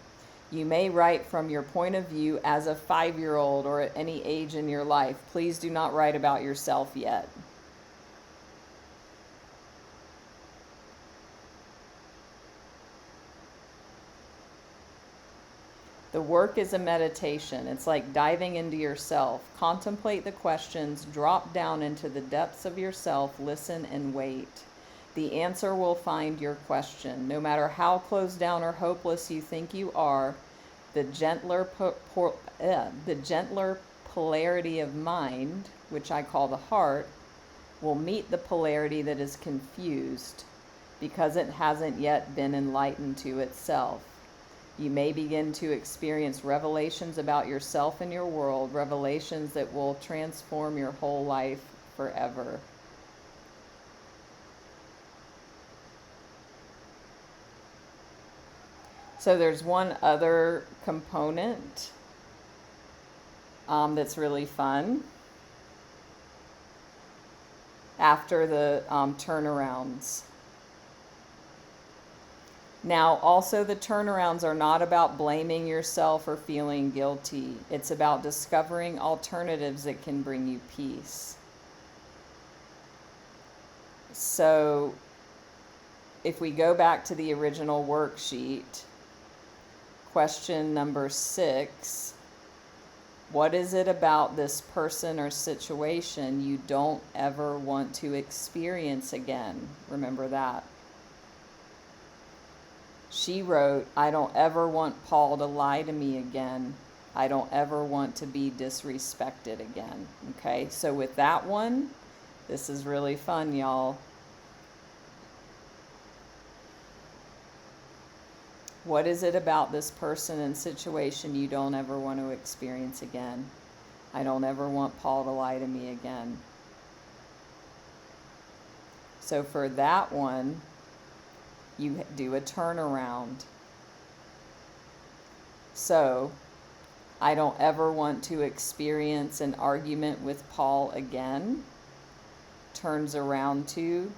You may write from your point of view as a 5-year-old or at any age in your life. Please do not write about yourself yet. The work is a meditation. It's like diving into yourself. Contemplate the questions, drop down into the depths of yourself, listen and wait. The answer will find your question. No matter how closed down or hopeless you think you are, the gentler polarity of mind, which I call the heart, will meet the polarity that is confused because it hasn't yet been enlightened to itself. You may begin to experience revelations about yourself and your world, revelations that will transform your whole life forever. So there's one other component that's really fun after the turnarounds. Now, also the turnarounds are not about blaming yourself or feeling guilty. It's about discovering alternatives that can bring you peace. So, if we go back to the original worksheet, question number 6, what is it about this person or situation you don't ever want to experience again? Remember that. She wrote, I don't ever want Paul to lie to me again. I don't ever want to be disrespected again. Okay, so with that one, this is really fun, y'all. What is it about this person and situation you don't ever want to experience again? I don't ever want Paul to lie to me again. So for that one, you do a turnaround. So, I don't ever want to experience an argument with Paul again. Turns around to,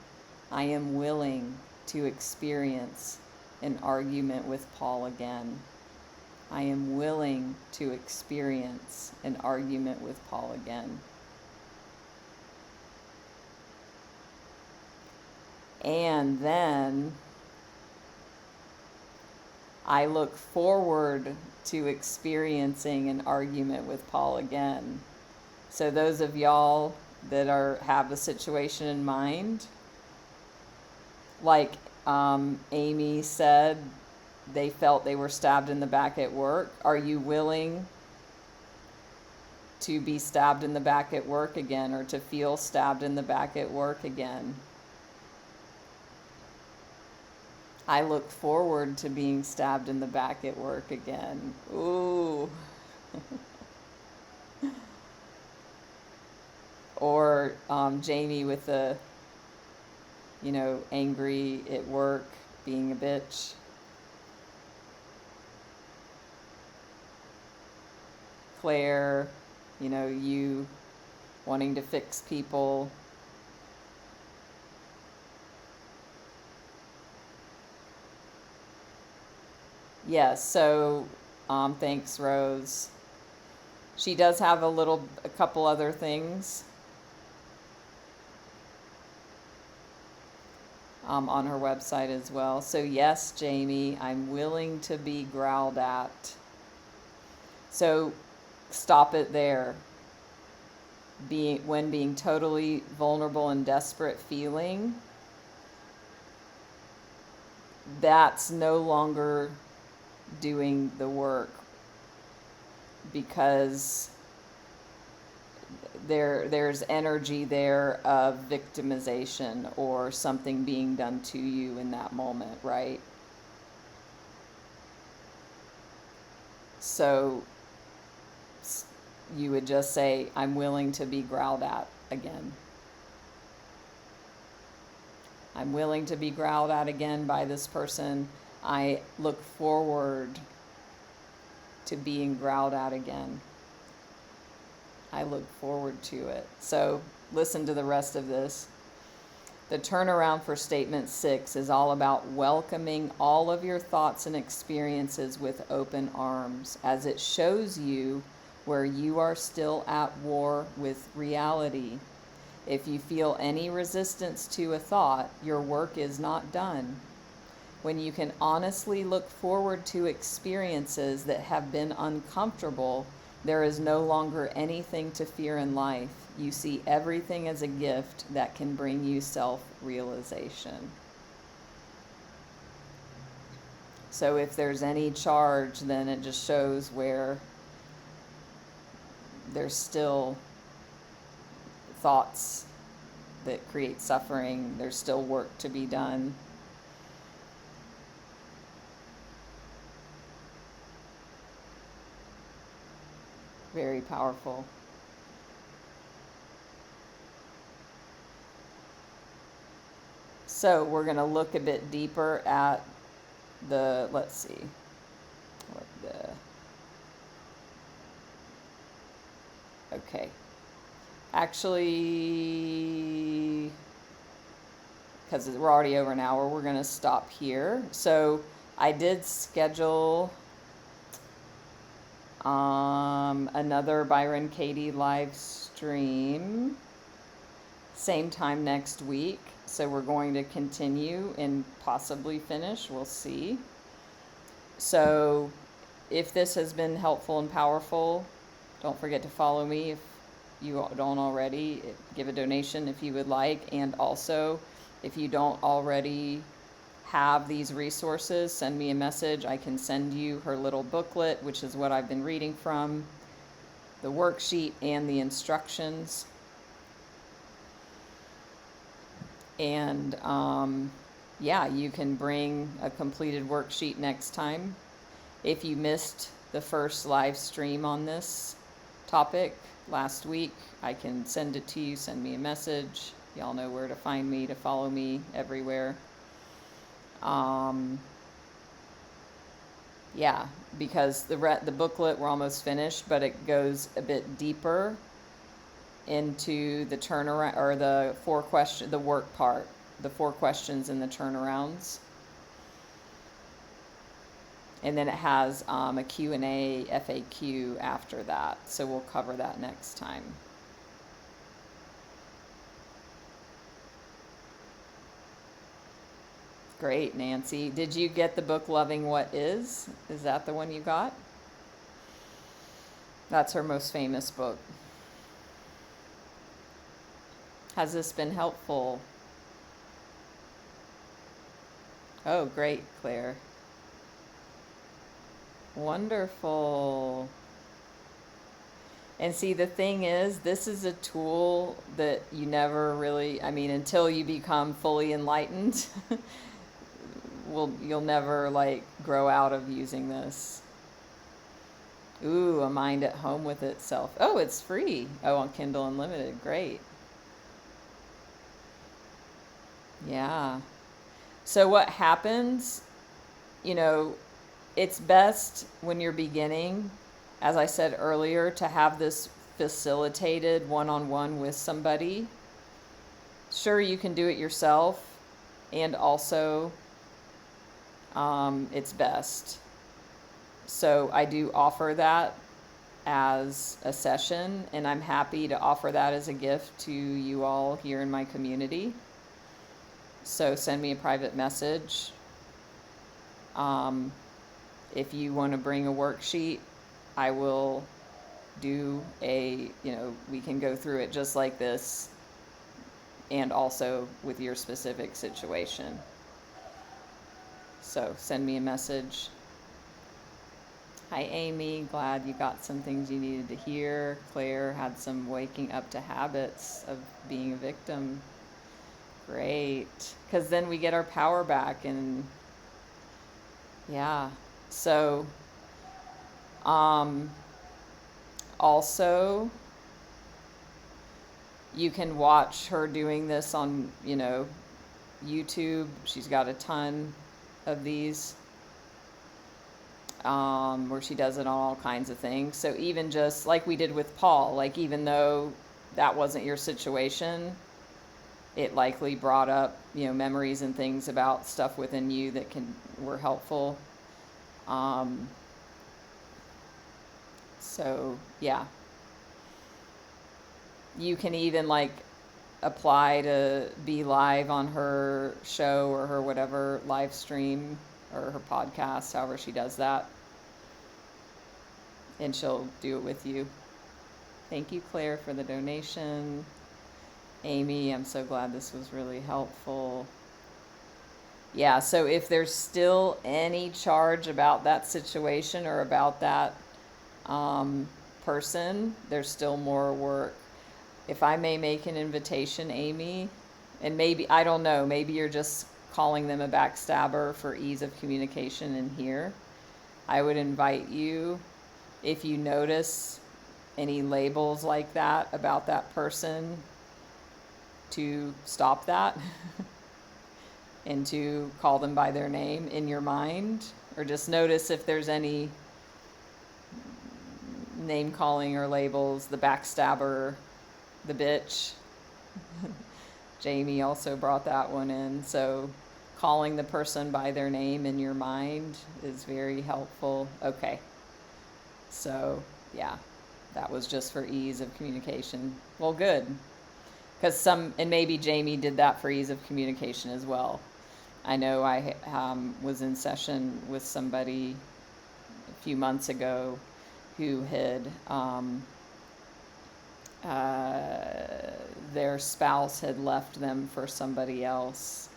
I am willing to experience an argument with Paul again. I am willing to experience an argument with Paul again. And then I look forward to experiencing an argument with Paul again. So those of y'all that have a situation in mind, like Amy said, they felt they were stabbed in the back at work. Are you willing to be stabbed in the back at work again, or to feel stabbed in the back at work again? I look forward to being stabbed in the back at work again. Ooh. Or Jamie with the, angry at work, being a bitch. Claire, you wanting to fix people. Yes, so thanks, Rose. She does have a couple other things on her website as well. So yes, Jamie, I'm willing to be growled at. So stop it there. When being totally vulnerable and desperate feeling, that's no longer doing the work, because there's energy there of victimization or something being done to you in that moment, right? So you would just say, I'm willing to be growled at again. I'm willing to be growled at again by this person. I look forward to being growled at again. I look forward to it. So listen to the rest of this. The turnaround for statement 6 is all about welcoming all of your thoughts and experiences with open arms, as it shows you where you are still at war with reality. If you feel any resistance to a thought, your work is not done. When you can honestly look forward to experiences that have been uncomfortable, there is no longer anything to fear in life. You see everything as a gift that can bring you self-realization. So if there's any charge, then it just shows where there's still thoughts that create suffering. There's still work to be done. Very powerful. So we're going to look a bit deeper at the, let's see, what the, okay. Actually, because we're already over an hour, we're going to stop here. So I did schedule another Byron Katie live stream, same time next week. So we're going to continue and possibly finish. We'll see. So if this has been helpful and powerful, don't forget to follow me if you don't already. Give a donation if you would like. And also, if you don't already have these resources, send me a message. I can send you her little booklet, which is what I've been reading from, the worksheet and the instructions. And yeah, you can bring a completed worksheet next time. If you missed the first live stream on this topic last week, I can send it to you. Send me a message. Y'all know where to find me, to follow me everywhere. Yeah, because the booklet, we're almost finished, but it goes a bit deeper into the turnaround, or the the work part, the 4 questions and the turnarounds. And then it has a Q&A FAQ after that. So we'll cover that next time. Great, Nancy. Did you get the book Loving What Is? Is that the one you got? That's her most famous book. Has this been helpful? Oh, great, Claire. Wonderful. And see, the thing is, this is a tool that you never really, I mean, until you become fully enlightened, you'll never like grow out of using this. Ooh, a mind at home with itself. Oh, it's free. Oh, on Kindle Unlimited. Great. Yeah. So what happens, it's best when you're beginning, as I said earlier, to have this facilitated one-on-one with somebody. Sure, you can do it yourself, and also it's best. So I do offer that as a session, and I'm happy to offer that as a gift to you all here in my community. So send me a private message. If you want to bring a worksheet, I will do we can go through it just like this, and also with your specific situation. So send me a message. Hi, Amy. Glad you got some things you needed to hear. Claire had some waking up to habits of being a victim. Great. Because then we get our power back, and yeah. So also, you can watch her doing this on, YouTube. She's got a ton of these where she does it on all kinds of things. So even just like we did with Paul, like even though that wasn't your situation, it likely brought up, memories and things about stuff within you that were helpful. So yeah, you can even like apply to be live on her show or her whatever live stream or her podcast, however she does that, and she'll do it with you. Thank you, Claire, for the donation. Amy, I'm so glad this was really helpful. Yeah, so if there's still any charge about that situation or about that person, there's still more work. If I may make an invitation, Amy, and maybe, I don't know, maybe you're just calling them a backstabber for ease of communication in here. I would invite you, if you notice any labels like that about that person, to stop that and to call them by their name in your mind, or just notice if there's any name calling or labels, the backstabber, the bitch. Jamie also brought that one in. So calling the person by their name in your mind is very helpful. Okay. So yeah, that was just for ease of communication. Well, good. Because and maybe Jamie did that for ease of communication as well. I know I was in session with somebody a few months ago who had their spouse had left them for somebody else,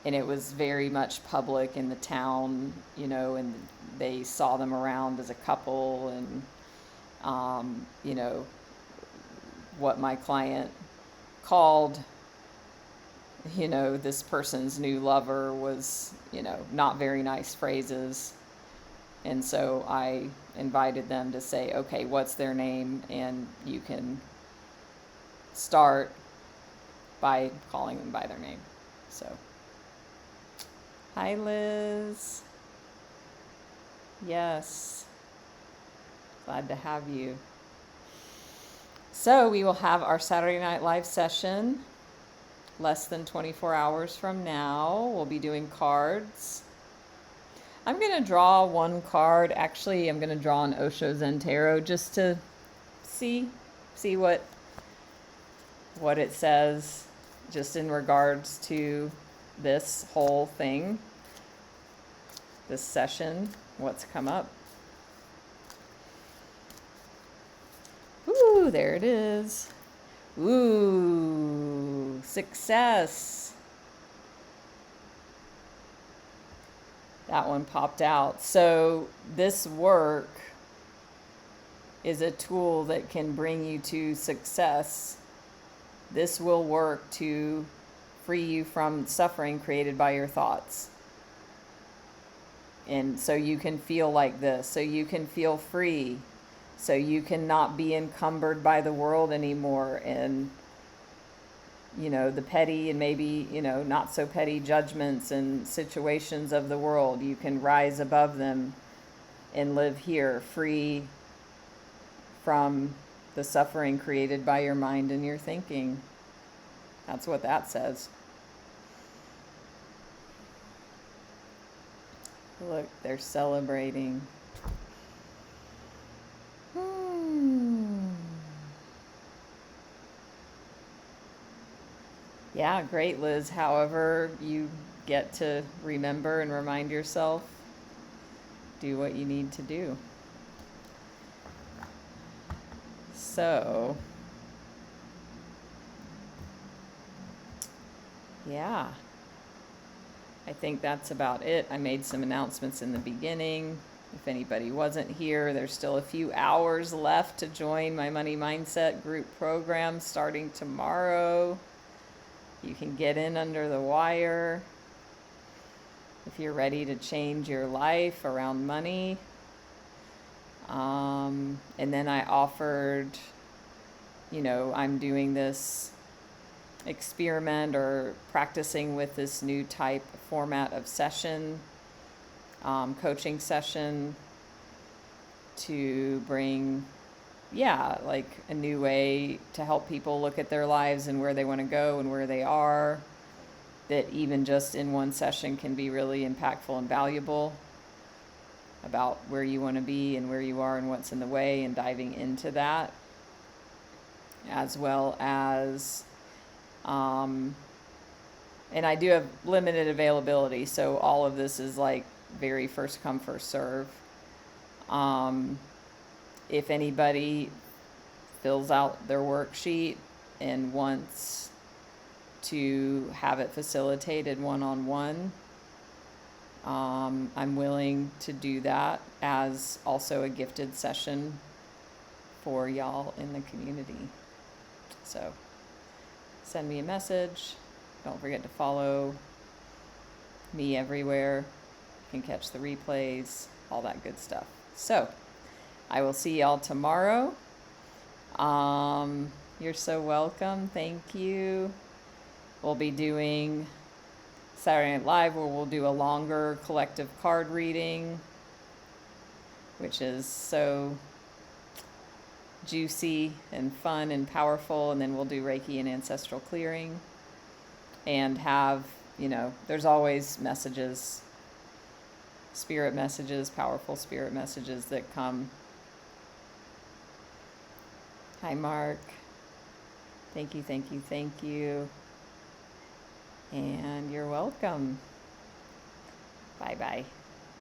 and it was very much public in the town, and they saw them around as a couple, and what my client called this person's new lover was not very nice phrases. And so I invited them to say, okay, what's their name? And you can start by calling them by their name. So, hi, Liz. Yes. Glad to have you. So we will have our Saturday Night Live session less than 24 hours from now. We'll be doing cards. I'm going to draw one card. Actually, I'm going to draw an Osho Zen Tarot just to see what it says just in regards to this whole thing, this session, what's come up. Ooh, there it is. Ooh, success. That one popped out. So this work is a tool that can bring you to success. This will work to free you from suffering created by your thoughts. And so you can feel like this. So you can feel free. So you can not be encumbered by the world anymore, and the petty and maybe not so petty judgments and situations of the world. You can rise above them and live here free from the suffering created by your mind and your thinking. That's what that says. Look, they're celebrating. Yeah, great, Liz. However you get to remember and remind yourself, do what you need to do. So, yeah, I think that's about it. I made some announcements in the beginning. If anybody wasn't here, there's still a few hours left to join my Money Mindset group program starting tomorrow. You can get in under the wire if you're ready to change your life around money. And then I offered, I'm doing this experiment or practicing with this new type format of session, coaching session, to bring, like a new way to help people look at their lives and where they want to go and where they are, that even just in one session can be really impactful and valuable, about where you want to be and where you are and what's in the way, and diving into that, as well as and I do have limited availability, so all of this is like very first come, first serve. If anybody fills out their worksheet and wants to have it facilitated one-on-one, I'm willing to do that as also a gifted session for y'all in the community. So send me a message. Don't forget to follow me everywhere. You can catch the replays, all that good stuff. So I will see y'all tomorrow. You're so welcome. Thank you. We'll be doing Saturday Night Live, where we'll do a longer collective card reading, which is so juicy and fun and powerful. And then we'll do Reiki and Ancestral Clearing, and have, there's always messages, spirit messages, powerful spirit messages that come. Hi, Mark. Thank you, thank you, thank you. And you're welcome. Bye-bye.